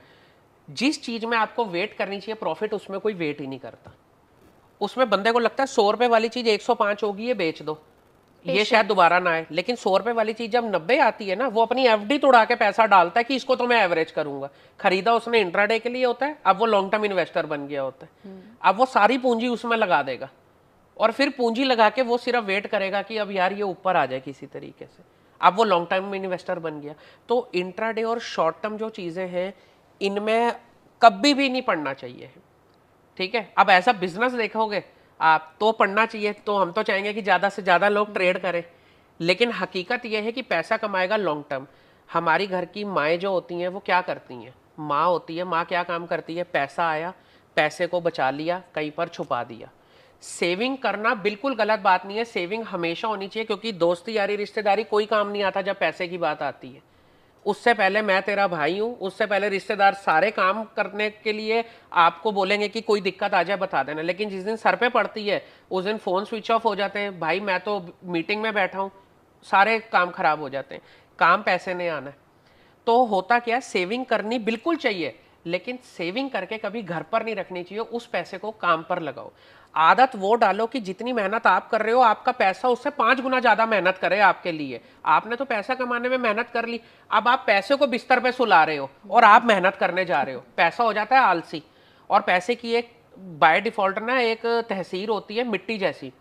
जिस चीज में आपको वेट करनी चाहिए प्रॉफिट, उसमें कोई वेट ही नहीं करता। उसमें बंदे को लगता है 100 रुपए वाली चीज 105 होगी, ये बेच दो, ये शायद दोबारा ना आए। लेकिन 100 रुपए वाली चीज जब 90 आती है ना, वो अपनी एफडी तोड़ा के पैसा डालता है कि इसको तो मैं एवरेज करूंगा। खरीदा उसने इंट्राडे के लिए होता है, अब वो लॉन्ग टर्म इन्वेस्टर बन गया होता है। अब वो सारी पूंजी उसमें लगा देगा और फिर पूंजी लगा के वो सिर्फ वेट करेगा कि अब यार ये ऊपर आ जाए किसी तरीके से। अब वो लॉन्ग टर्म इन्वेस्टर बन गया। तो इंट्राडे और शॉर्ट टर्म जो चीजें हैं, इनमें कभी भी नहीं पढ़ना चाहिए, ठीक है। अब ऐसा बिजनेस देखोगे आप तो पढ़ना चाहिए, तो हम तो चाहेंगे कि ज़्यादा से ज़्यादा लोग ट्रेड करें, लेकिन हकीकत यह है कि पैसा कमाएगा लॉन्ग टर्म। हमारी घर की माएँ जो होती हैं वो क्या करती हैं, माँ होती है, माँ क्या काम करती है, पैसा आया, पैसे को बचा लिया, कहीं पर छुपा दिया। सेविंग करना बिल्कुल गलत बात नहीं है, सेविंग हमेशा होनी चाहिए, क्योंकि दोस्ती यारी रिश्तेदारी कोई काम नहीं आता जब पैसे की बात आती है। उससे पहले मैं तेरा भाई हूं, उससे पहले रिश्तेदार सारे काम करने के लिए आपको बोलेंगे कि कोई दिक्कत आ जाए बता देना, लेकिन जिस दिन सर पे पड़ती है उस दिन फोन स्विच ऑफ हो जाते हैं। भाई मैं तो मीटिंग में बैठा हूं, सारे काम खराब हो जाते हैं। काम पैसे ने आना है। तो होता क्या, सेविंग करनी बिल्कुल चाहिए, लेकिन सेविंग करके कभी घर पर नहीं रखनी चाहिए, उस पैसे को काम पर लगाओ। आदत वो डालो कि जितनी मेहनत आप कर रहे हो, आपका पैसा उससे 5 गुना ज्यादा मेहनत करे आपके लिए। आपने तो पैसा कमाने में मेहनत कर ली, अब आप पैसे को बिस्तर पे सुला रहे हो और आप मेहनत करने जा रहे हो, पैसा हो जाता है आलसी। और पैसे की एक बाय डिफॉल्ट ना एक तहसीर होती है मिट्टी जैसी।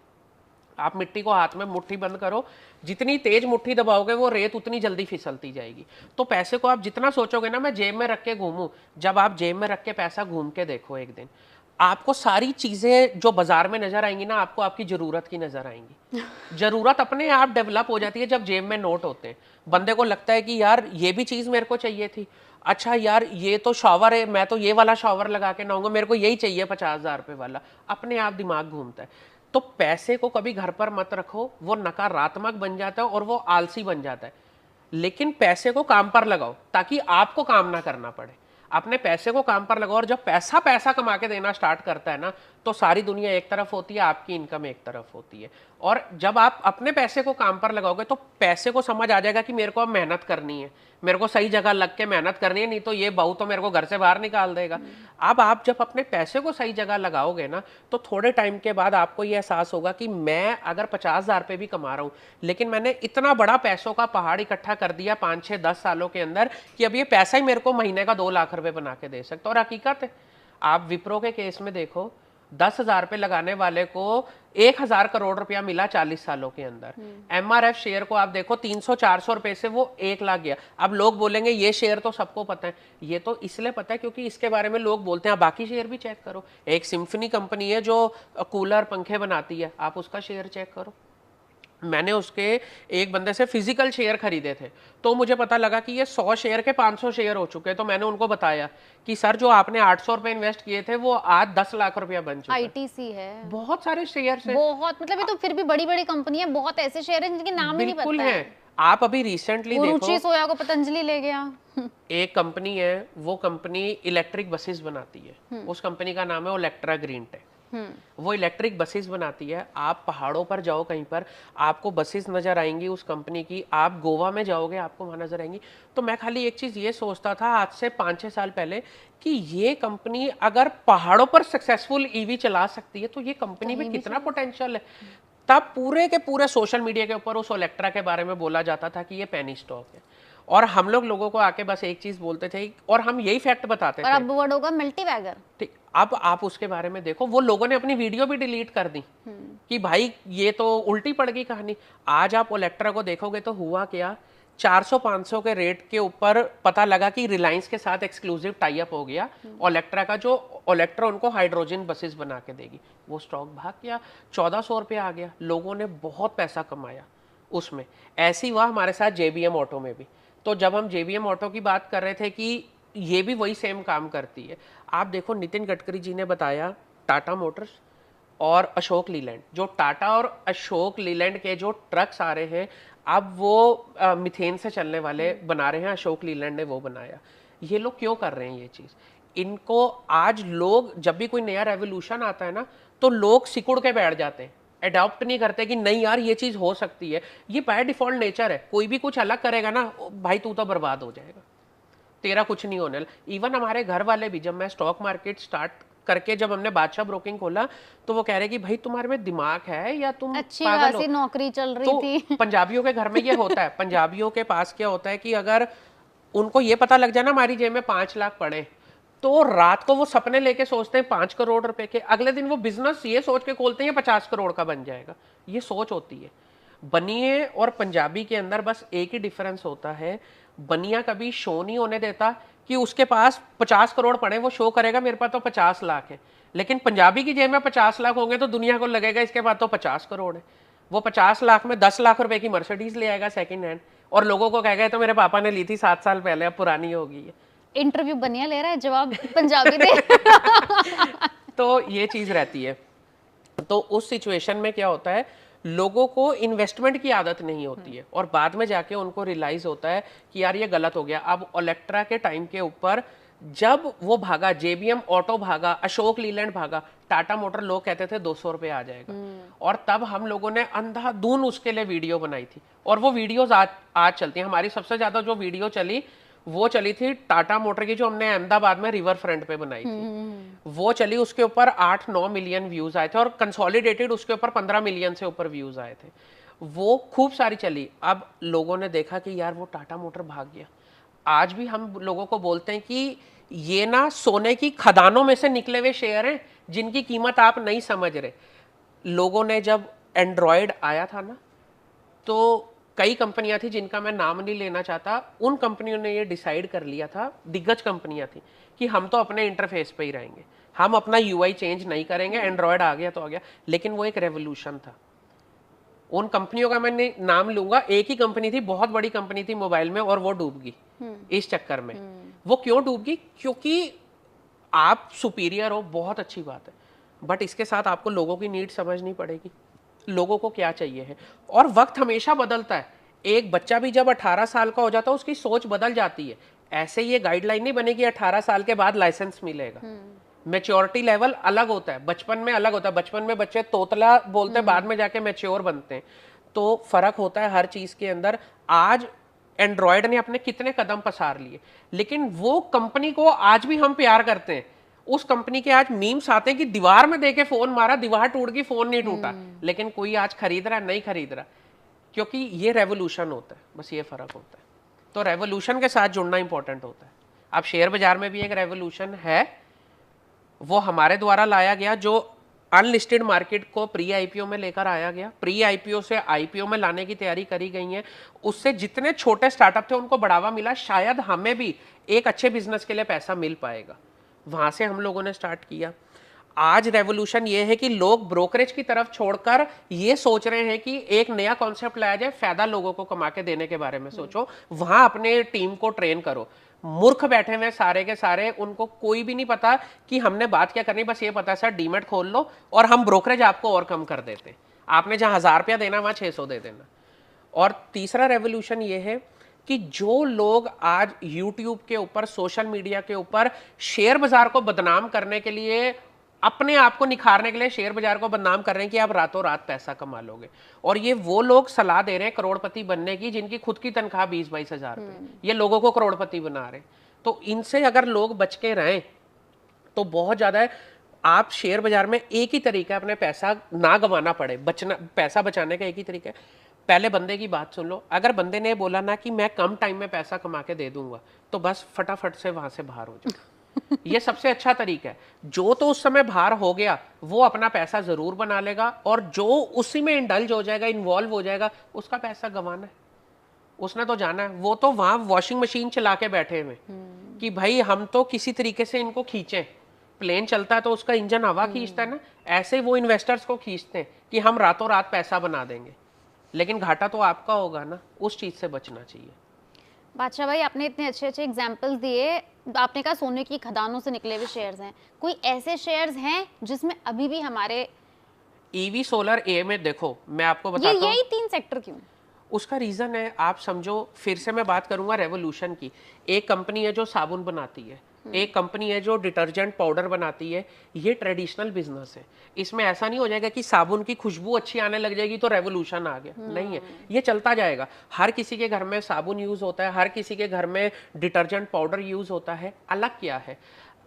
आप मिट्टी को हाथ में मुट्ठी बंद करो, जितनी तेज मुट्ठी दबाओगे वो रेत उतनी जल्दी फिसलती जाएगी। तो पैसे को आप जितना सोचोगे ना मैं जेब में रख के घूमूं, जब आप जेब में रख के पैसा घूम के देखो एक दिन, आपको सारी चीजें जो बाजार में नजर आएंगी ना, आपको आपकी जरूरत की नजर आएंगी। जरूरत अपने आप डेवलप हो जाती है जब जेब में नोट होते हैं। बंदे को लगता है कि यार ये भी चीज मेरे को चाहिए थी, अच्छा यार ये तो शॉवर है, मैं तो ये वाला शॉवर लगा के नहाऊंगा, मेरे को यही चाहिए 50,000 रुपए वाला। अपने आप दिमाग घूमता है। तो पैसे को कभी घर पर मत रखो, वो नकारात्मक बन जाता है और वो आलसी बन जाता है। लेकिन पैसे को काम पर लगाओ ताकि आपको काम ना करना पड़े। अपने पैसे को काम पर लगाओ, और जब पैसा पैसा कमा के देना स्टार्ट करता है ना, तो सारी दुनिया एक तरफ होती है, आपकी इनकम एक तरफ होती है। और जब आप अपने पैसे को काम पर लगाओगे तो पैसे को समझ आ जाएगा कि मेरे को अब मेहनत करनी है, मेरे को सही जगह लग के मेहनत करनी है, नहीं तो ये बहू तो मेरे को घर से बाहर निकाल देगा। अब आप जब अपने पैसे को सही जगह लगाओगे ना, तो थोड़े टाइम के बाद आपको ये एहसास होगा कि मैं अगर 50,000 रुपये भी कमा रहा हूँ, लेकिन मैंने इतना बड़ा पैसों का पहाड़ इकट्ठा कर दिया 5, 6, 10 सालों के अंदर कि अब ये पैसा ही मेरे को महीने का 2 लाख रुपए बना के दे सकता। और हकीकत है, आप विप्रो के केस में देखो, 10,000 रुपए लगाने वाले को 1,000 करोड़ रुपया मिला 40 सालों के अंदर। MRF शेयर को आप देखो, 300-400 रुपए से वो 1 लाख गया। अब लोग बोलेंगे ये शेयर तो सबको पता है, ये तो इसलिए पता है क्योंकि इसके बारे में लोग बोलते हैं। बाकी शेयर भी चेक करो, एक सिम्फनी कंपनी है जो कूलर पंखे बनाती है, आप उसका शेयर चेक करो। मैंने उसके एक बंदे से फिजिकल शेयर खरीदे थे, तो मुझे पता लगा कि ये 100 शेयर के 500 शेयर हो चुके हैं। तो मैंने उनको बताया कि सर जो आपने 800 रुपए इन्वेस्ट किए थे वो आज 10 लाख रुपया बन चुका है। ITC है, बहुत सारे शेयर है, बहुत, मतलब ये तो फिर भी बड़ी बड़ी कंपनी है, बहुत ऐसे शेयर हैं जिनके नाम ही नहीं बिल्कुल पता है। आप अभी रिसेंटली देखो, रुचि सोया को पतंजलि ले गया। एक कंपनी है, वो कंपनी इलेक्ट्रिक बसेस बनाती है, उस कंपनी का नाम है ओलेक्ट्रा ग्रीन टेक। वो इलेक्ट्रिक बसेस बनाती है। आप पहाड़ों पर जाओ कहीं पर, आपको बसेस नजर आएंगी उस कंपनी की। आप गोवा में जाओगे, आपको वहां नजर आएंगी। तो मैं खाली एक चीज ये सोचता था आज से 5-6 साल पहले कि ये कंपनी अगर पहाड़ों पर सक्सेसफुल ईवी चला सकती है तो ये कंपनी में कितना पोटेंशियल है। तब पूरे के पूरे सोशल मीडिया के ऊपर उस ओलेक्ट्रा के बारे में बोला जाता था कि ये पेनी स्टॉक है, और हम लोगों को आके बस एक चीज बोलते थे और हम यही फैक्ट बताते थे। और अब वर्ड होगा मल्टीवैगर। ठीक, अब आप उसके बारे में देखो, वो लोगों ने अपनी वीडियो भी डिलीट कर दी कि भाई ये तो उल्टी पड़ गई कहानी। आज आप ओलेक्ट्रा को देखोगे तो हुआ क्या, 400-500 के रेट के ऊपर पता लगा कि रिलायंस के साथ एक्सक्लूसिव टाई अप हो गया ओलेक्ट्रा का, जो ओलेक्ट्रा उनको हाइड्रोजन बसेस बना के देगी। वो स्टॉक भाग गया, 1400 रुपये आ गया। लोगों ने बहुत पैसा कमाया उसमें। ऐसी हुआ हमारे साथ JBM ऑटो में भी। तो जब हम JBM ऑटो की बात कर रहे थे कि ये भी वही सेम काम करती है, आप देखो नितिन गडकरी जी ने बताया टाटा मोटर्स और अशोक लीलैंड, जो टाटा और अशोक लीलैंड के जो ट्रक्स आ रहे हैं अब वो मिथेन से चलने वाले बना रहे हैं, अशोक लीलैंड ने वो बनाया। ये लोग क्यों कर रहे हैं ये चीज? इनको आज लोग जब भी कोई नया रेवोल्यूशन आता है ना, तो लोग सिकुड़ के बैठ जाते हैं, अडॉप्ट नहीं करते कि नहीं यार ये चीज हो सकती है। ये बाय डिफॉल्ट नेचर है, कोई भी कुछ अलग करेगा ना भाई तू तो बर्बाद हो जाएगा, तेरा कुछ नहीं होने। इवन हमारे घर वाले भी, जब मैं स्टॉक मार्केट स्टार्ट करके जब हमने बादशाह ब्रोकिंग खोला तो वो कह रहे कि भाई तुम्हारे में दिमाग है या तुम अच्छी पागल हो? खासी नौकरी चल रही तो थी। पंजाबियों के घर में ये होता है, पंजाबियों के पास क्या होता है कि अगर उनको ये पता लग जाए ना हमारी जेब में 5 लाख पड़े, तो रात को वो सपने लेके सोचते हैं 5 करोड़ रुपए के, अगले दिन वो बिजनेस ये सोच के खोलते हैं 50 करोड़ का बन जाएगा। ये सोच होती है। बनिए और पंजाबी के अंदर बस एक ही डिफरेंस होता है, बनिया कभी शो नहीं होने देता कि उसके पास 50 करोड़ पड़े, वो शो करेगा मेरे पास तो 50 लाख है। लेकिन पंजाबी की जेब में 50 लाख होंगे तो दुनिया को लगेगा इसके पास तो 50 करोड़ है। वो 50 लाख में 10 लाख रुपए की मर्सिडीज ले आएगा सेकंड हैंड, और लोगों को कहेगा तो मेरे पापा ने ली थी 7 साल पहले, अब पुरानी हो गई है। इंटरव्यू बनिया ले रहा है, जवाब पंजाबी दे। तो ये चीज रहती है। तो उस सिचुएशन में क्या होता है, लोगों को इन्वेस्टमेंट की आदत नहीं होती है और बाद में जाके उनको रियलाइज होता है कि यार ये गलत हो गया। अब ओलेक्ट्रा के टाइम के ऊपर जब वो भागा, JBM ऑटो भागा, अशोक लीलैंड भागा, टाटा मोटर लोग कहते थे 200 रुपये आ जाएगा, और तब हम लोगों ने अंधाधुन उसके लिए वीडियो बनाई थी, और वो वीडियोज आज चलती हैं। हमारी सबसे ज्यादा जो वीडियो चली वो चली थी टाटा मोटर की, जो हमने अहमदाबाद में रिवर फ्रंट पे बनाई थी। वो चली, उसके ऊपर 8-9 मिलियन व्यूज आए थे, और कंसोलिडेटेड उसके ऊपर 15 मिलियन से ऊपर व्यूज आए थे। वो खूब सारी चली। अब लोगों ने देखा कि यार वो टाटा मोटर भाग गया। आज भी हम लोगों को बोलते हैं कि ये ना सोने की खदानों में से निकले हुए शेयर हैं जिनकी कीमत आप नहीं समझ रहे। लोगों ने जब एंड्रॉयड आया था ना, तो कई कंपनियां थी जिनका मैं नाम नहीं लेना चाहता, उन कंपनियों ने ये डिसाइड कर लिया था, दिग्गज कंपनियां थी, कि हम तो अपने इंटरफेस पे ही रहेंगे, हम अपना UI चेंज नहीं करेंगे, एंड्रॉयड आ गया तो आ गया। लेकिन वो एक रेवोल्यूशन था। उन कंपनियों का मैं नाम लूंगा, एक ही कंपनी थी, बहुत बड़ी कंपनी थी मोबाइल में, और वो डूब गई इस चक्कर में। वो क्यों डूब गई? क्योंकि आप सुपीरियर हो, बहुत अच्छी बात है, बट इसके साथ आपको लोगों की नीड समझनी पड़ेगी, लोगों को क्या चाहिए है। और वक्त हमेशा बदलता है, एक बच्चा भी जब 18 साल का हो जाता है उसकी सोच बदल जाती है। ऐसे ये गाइडलाइन नहीं बनेगी 18 साल के बाद लाइसेंस मिलेगा। मेच्योरिटी लेवल अलग होता है, बचपन में अलग होता है। बचपन में बच्चे तोतला बोलते हैं, बाद में जाके मेच्योर बनते हैं। तो फर्क होता है हर चीज के अंदर। आज एंड्रॉयड ने अपने कितने कदम पसार लिए, लेकिन वो कंपनी को आज भी हम प्यार करते हैं। उस कंपनी के आज मीम्स आते हैं कि दीवार में देके फोन मारा, दीवार टूट गई, फोन नहीं टूटा, लेकिन कोई आज खरीद रहा है, नहीं खरीद रहा, क्योंकि ये रेवोल्यूशन होता है, बस ये फर्क होता है। तो रेवोल्यूशन के साथ जुड़ना इंपॉर्टेंट होता है। अब शेयर बाजार में भी एक रेवोल्यूशन है, वो हमारे द्वारा लाया गया, जो अनलिस्टेड मार्केट को प्री आईपीओ में लेकर आया गया, प्री आईपीओ से आईपीओ में लाने की तैयारी करी गई है। उससे जितने छोटे स्टार्टअप थे उनको बढ़ावा मिला, शायद हमें भी एक अच्छे बिजनेस के लिए पैसा मिल पाएगा। वहां से हम लोगों ने स्टार्ट किया। आज रेवोल्यूशन ये है कि लोग ब्रोकरेज की तरफ छोड़कर ये सोच रहे हैं कि एक नया कॉन्सेप्ट लाया जाए, फायदा लोगों को कमा के देने के बारे में सोचो, वहां अपने टीम को ट्रेन करो। मूर्ख बैठे हुए सारे के सारे, उनको कोई भी नहीं पता कि हमने बात क्या करनी, बस ये पता है सर डीमेट खोल लो और हम ब्रोकरेज आपको और कम कर देते, आपने जहां 1000 रुपया देना वहां 600 दे देना। और तीसरा रेवोल्यूशन ये है कि जो लोग आज यूट्यूब के ऊपर, सोशल मीडिया के ऊपर शेयर बाजार को बदनाम करने के लिए, अपने आप को निखारने के लिए शेयर बाजार को बदनाम कर रहे हैं कि आप रातों रात पैसा कमा लोगे, और ये वो लोग सलाह दे रहे हैं करोड़पति बनने की जिनकी खुद की तनख्वाह 20-22 हजार रुपए, ये लोगों को करोड़पति बना रहे हैं। तो इनसे अगर लोग बच के रहें तो बहुत ज्यादा है। आप शेयर बाजार में एक ही तरीका है अपने पैसा ना गंवाना पड़े, बचना, पैसा बचाने का एक ही तरीका है। पहले बंदे की बात सुन लो। अगर बंदे ने बोला ना कि मैं कम टाइम में पैसा कमा के दे दूंगा, तो बस फटाफट से वहां से बाहर हो जाओ। ये सबसे अच्छा तरीका है। जो तो उस समय बाहर हो गया वो अपना पैसा जरूर बना लेगा, और जो उसी में इंडल्ज हो जाएगा, इन्वॉल्व हो जाएगा, उसका पैसा गंवाना है, उसने तो जाना है। वो तो वहां वॉशिंग मशीन चला के बैठे हुए कि भाई हम तो किसी तरीके से इनको खींचें। प्लेन चलता है तो उसका इंजन हवा खींचता है ना, ऐसे वो इन्वेस्टर्स को खींचते हैं कि हम रातों रात पैसा बना देंगे, लेकिन घाटा तो आपका होगा ना। उस चीज से बचना चाहिए। बादशाह भाई, आपने इतने अच्छे अच्छे एग्जाम्पल्स दिए। आपने कहा सोने की खदानों से निकले हुए शेयर्स हैं, कोई ऐसे शेयर्स हैं जिसमें अभी भी हमारे ईवी सोलर ए में देखो, मैं आपको बताता हूँ यही 3 सेक्टर क्यों? उसका रीजन है, आप समझो, फिर से मैं बात करूंगा रेवोल्यूशन की। एक कंपनी है जो साबुन बनाती है, एक कंपनी है जो डिटर्जेंट पाउडर बनाती है। ये ट्रेडिशनल बिजनेस है। इसमें ऐसा नहीं हो जाएगा कि साबुन की खुशबू अच्छी आने लग जाएगी तो रेवोल्यूशन आ गया, नहीं है। ये चलता जाएगा। हर किसी के घर में साबुन यूज होता है, हर किसी के घर में डिटर्जेंट पाउडर यूज होता है। अलग क्या है?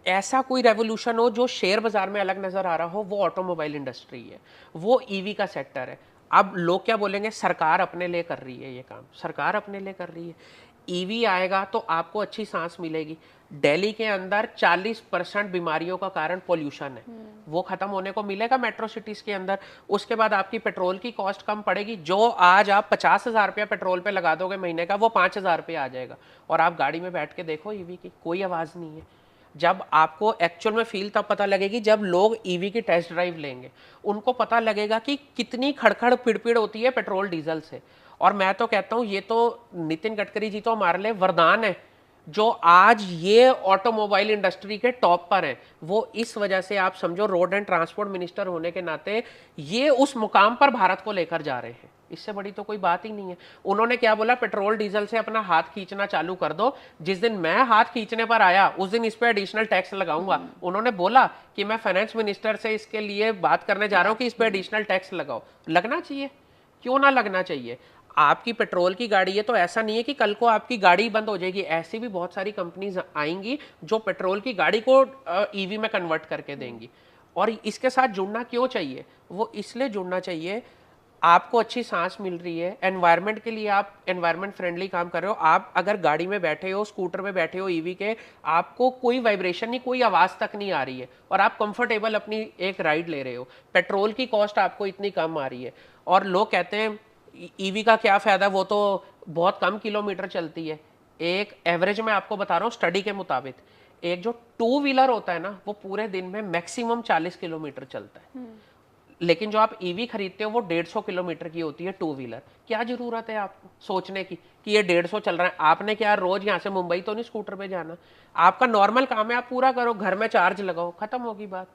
ऐसा कोई रेवोल्यूशन हो जो शेयर बाजार में अलग नजर आ रहा हो, वो ऑटोमोबाइल इंडस्ट्री है, वो ईवी का सेक्टर है। अब लोग क्या बोलेंगे, सरकार अपने लिए कर रही है ये काम, सरकार अपने लिए कर रही है। ईवी आएगा तो आपको अच्छी सांस मिलेगी। दिल्ली के अंदर 40% बीमारियों का कारण पोल्यूशन है, वो खत्म होने को मिलेगा मेट्रो सिटीज के अंदर। उसके बाद आपकी पेट्रोल की कॉस्ट कम पड़ेगी। जो आज आप 50,000 रुपया पेट्रोल पे लगा दोगे महीने का, वो 5,000 रुपये आ जाएगा। और आप गाड़ी में बैठ के देखो ईवी की, कोई आवाज नहीं है। जब आपको एक्चुअल में फील तब पता लगेगी जब लोग ईवी की टेस्ट ड्राइव लेंगे, उनको पता लगेगा कि कितनी खड़खड़ पिड़पिड़ होती है पेट्रोल डीजल से। और मैं तो कहता हूं ये तो नितिन गडकरी जी तो हमारे लिए वरदान है, जो आज ये ऑटोमोबाइल इंडस्ट्री के टॉप पर है। वो इस वजह से आप समझो रोड एंड ट्रांसपोर्ट मिनिस्टर होने के नाते ये उस मुकाम पर भारत को लेकर जा रहे हैं। इससे बड़ी तो कोई बात ही नहीं है। उन्होंने क्या बोला, पेट्रोल डीजल से अपना हाथ खींचना चालू कर दो। जिस दिन मैं हाथ खींचने पर आया उस दिन इस पे एडिशनल टैक्स लगाऊंगा। उन्होंने बोला कि मैं फाइनेंस मिनिस्टर से इसके लिए बात करने जा रहा हूं कि इस पे एडिशनल टैक्स लगाओ। लगना चाहिए, क्यों ना लगना चाहिए। आपकी पेट्रोल की गाड़ी है तो ऐसा नहीं है कि कल को आपकी गाड़ी बंद हो जाएगी। ऐसी भी बहुत सारी कंपनीज आएंगी जो पेट्रोल की गाड़ी को ईवी में कन्वर्ट करके देंगी। और इसके साथ जुड़ना क्यों चाहिए? वो इसलिए जुड़ना चाहिए, आपको अच्छी सांस मिल रही है, एनवायरनमेंट के लिए आप एनवायरनमेंट फ्रेंडली काम कर रहे हो। आप अगर गाड़ी में बैठे हो, स्कूटर में बैठे हो ईवी के, आपको कोई वाइब्रेशन नहीं, कोई आवाज तक नहीं आ रही है, और आप कंफर्टेबल अपनी एक राइड ले रहे हो। पेट्रोल की कॉस्ट आपको इतनी कम आ रही है। और लोग कहते हैं ईवी का क्या फायदा, वो तो बहुत कम किलोमीटर चलती है। एक एवरेज में आपको बता रहा हूँ स्टडी के मुताबिक, एक जो 2 व्हीलर होता है ना, वो पूरे दिन में मैक्सिमम 40 किलोमीटर चलता है। लेकिन जो आप ईवी खरीदते हो वो 150 किलोमीटर की होती है 2 व्हीलर। क्या जरूरत है आपको सोचने की कि ये 150 चल रहा है? आपने क्या रोज यहाँ से मुंबई तो नहीं स्कूटर पे जाना, आपका नॉर्मल काम है, आप पूरा करो, घर में चार्ज लगाओ, खत्म होगी बात।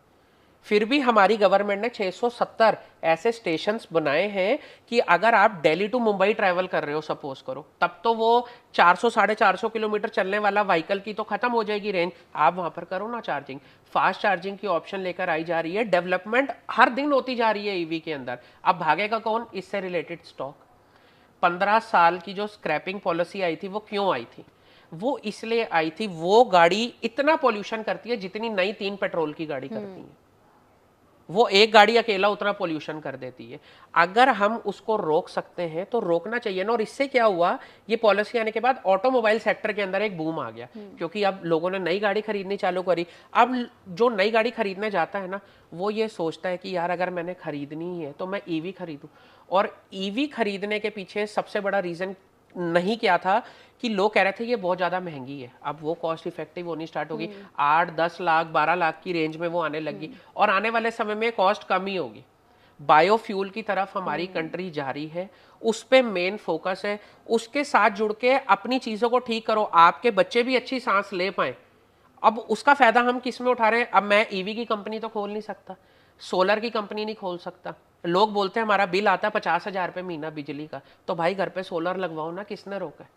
फिर भी हमारी गवर्नमेंट ने 670 ऐसे स्टेशंस बनाए हैं कि अगर आप दिल्ली टू मुंबई ट्रैवल कर रहे हो सपोज करो, तब तो वो 400 450 किलोमीटर चलने वाला व्हीकल की तो खत्म हो जाएगी रेंज, आप वहां पर करो ना चार्जिंग। फास्ट चार्जिंग की ऑप्शन लेकर आई जा रही है, डेवलपमेंट हर दिन होती जा रही है ईवी के अंदर। अब भागेगा कौन? इससे रिलेटेड स्टॉक। 15 साल की जो स्क्रैपिंग पॉलिसी आई थी वो क्यों आई थी? वो इसलिए आई थी, वो गाड़ी इतना पोल्यूशन करती है जितनी नई 3 पेट्रोल की गाड़ी करती है। वो एक गाड़ी अकेला उतना पोल्यूशन कर देती है। अगर हम उसको रोक सकते हैं तो रोकना चाहिए ना। और इससे क्या हुआ, ये पॉलिसी आने के बाद ऑटोमोबाइल सेक्टर के अंदर एक बूम आ गया, क्योंकि अब लोगों ने नई गाड़ी खरीदनी चालू करी। अब जो नई गाड़ी खरीदने जाता है ना, वो ये सोचता है कि यार अगर मैंने खरीदनी है तो मैं ईवी खरीदूं। और ईवी खरीदने के पीछे सबसे बड़ा रीजन नहीं क्या था कि लोग कह रहे थे ये बहुत ज्यादा महंगी है। अब वो कॉस्ट इफेक्टिव होनी स्टार्ट होगी, 8-10 लाख 12 लाख की रेंज में वो आने लगी, और आने वाले समय में कॉस्ट कम ही होगी। बायोफ्यूल की तरफ हमारी कंट्री जा रही है, उस पे मेन फोकस है। उसके साथ जुड़ के अपनी चीजों को ठीक करो, आपके बच्चे भी अच्छी सांस ले पाए। अब उसका फायदा हम किस में उठा रहे हैं? अब मैं ईवी की कंपनी तो खोल नहीं सकता, सोलर की कंपनी नहीं खोल सकता। लोग बोलते हैं हमारा बिल आता है 50,000 रुपये महीना बिजली का, तो भाई घर पे सोलर लगवाओ ना, किसने रोका है?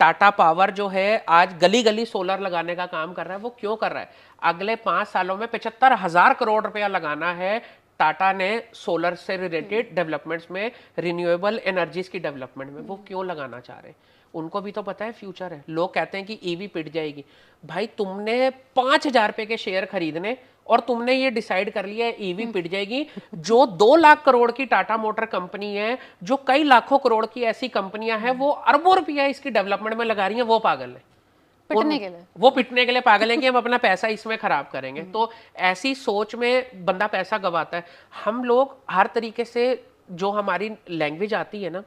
टाटा पावर जो है आज गली गली सोलर लगाने का काम कर रहा है। वो क्यों कर रहा है? अगले 5 सालों में 75,000 करोड़ रुपया लगाना है टाटा ने सोलर से रिलेटेड डेवलपमेंट्स में, रिन्यूएबल एनर्जीज की डेवलपमेंट में। वो क्यों लगाना चाह रहे हैं? उनको भी तो पता है फ्यूचर है। लोग कहते हैं कि ईवी पिट जाएगी। भाई तुमने 5,000 रुपए के शेयर खरीदने और तुमने ये डिसाइड कर लिया है ईवी पिट जाएगी। जो 2 लाख करोड़ की टाटा मोटर कंपनी है, जो कई लाखों करोड़ की ऐसी कंपनियां हैं, वो अरबों रुपया इसकी डेवलपमेंट में लगा रही हैं, वो पागल है। पिटने के लिए वो पिटने के लिए पागल है कि हम अपना पैसा इसमें खराब करेंगे। तो ऐसी सोच में बंदा पैसा गवाता है। हम लोग हर तरीके से, जो हमारी लैंग्वेज आती है ना,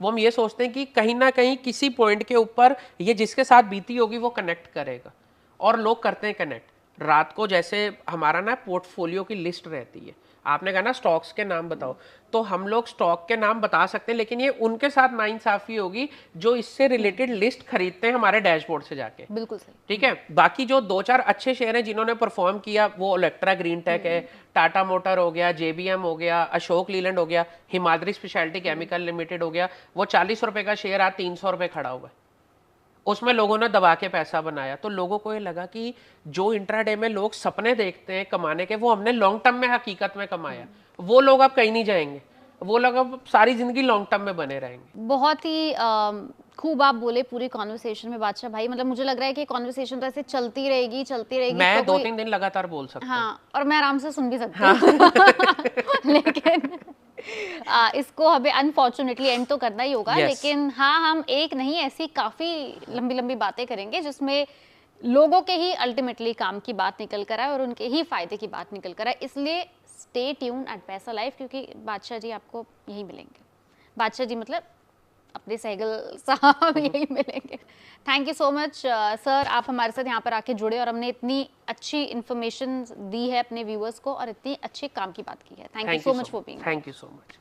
वो हम ये सोचते हैं कि कहीं ना कहीं किसी पॉइंट के ऊपर ये जिसके साथ बीती होगी वो कनेक्ट करेगा, और लोग करते हैं कनेक्ट। रात को जैसे हमारा ना पोर्टफोलियो की लिस्ट रहती है, आपने कहा ना स्टॉक्स के नाम बताओ, तो हम लोग स्टॉक के नाम बता सकते हैं, लेकिन ये उनके साथ नाइंसाफी होगी जो इससे रिलेटेड लिस्ट खरीदते हैं हमारे डैशबोर्ड से जाके। बिल्कुल सही। ठीक है, बाकी जो 2-4 अच्छे शेयर हैं जिन्होंने परफॉर्म किया, वो इलेक्ट्रा ग्रीन टेक है, टाटा मोटर हो गया, जेबीएम हो गया, अशोक लीलैंड हो गया, हिमाद्री स्पेशलिटी केमिकल लिमिटेड हो गया। वो 40 रुपए का शेयर आज 300 रुपए खड़ा हुआ है। उसमें लोगों ने दबा के पैसा बनाया, तो लोगों को ये लगा कि जो इंट्राडे में लोग सपने देखते हैं कमाने के, वो हमने लॉन्ग टर्म में हकीकत में कमाया। वो लोग अब कहीं नहीं जाएंगे, वो लोग अब सारी जिंदगी लॉन्ग टर्म में बने रहेंगे। बहुत ही खूब आप बोले पूरी कॉन्वर्सेशन में बादशाह भाई। मतलब मुझे लग रहा है कि कॉन्वर्सेशन तो ऐसे चलती रहेगी मैं तो 2-3 दिन लगातार बोल सकता हूँ। हाँ, और मैं आराम से सुन भी सकती हूँ। लेकिन इसको हमें अनफॉर्चुनेटली एंड तो करना ही होगा। लेकिन हाँ, हम एक नहीं ऐसी काफी लंबी लंबी बातें करेंगे जिसमें लोगों के ही अल्टीमेटली काम की बात निकल कर आए और उनके ही फायदे की बात निकल कर आए। इसलिए स्टे ट्यून एट पैसा लाइफ, क्योंकि बादशाह जी आपको यही मिलेंगे। बादशाह जी मतलब अपने सहगल साहब यही मिलेंगे। Thank you so much sir, आप हमारे साथ यहाँ पर आके जुड़े और हमने इतनी अच्छी इन्फॉर्मेशन दी है अपने व्यूअर्स को और इतनी अच्छे काम की बात की है। Thank you so much for being. Thank you so much.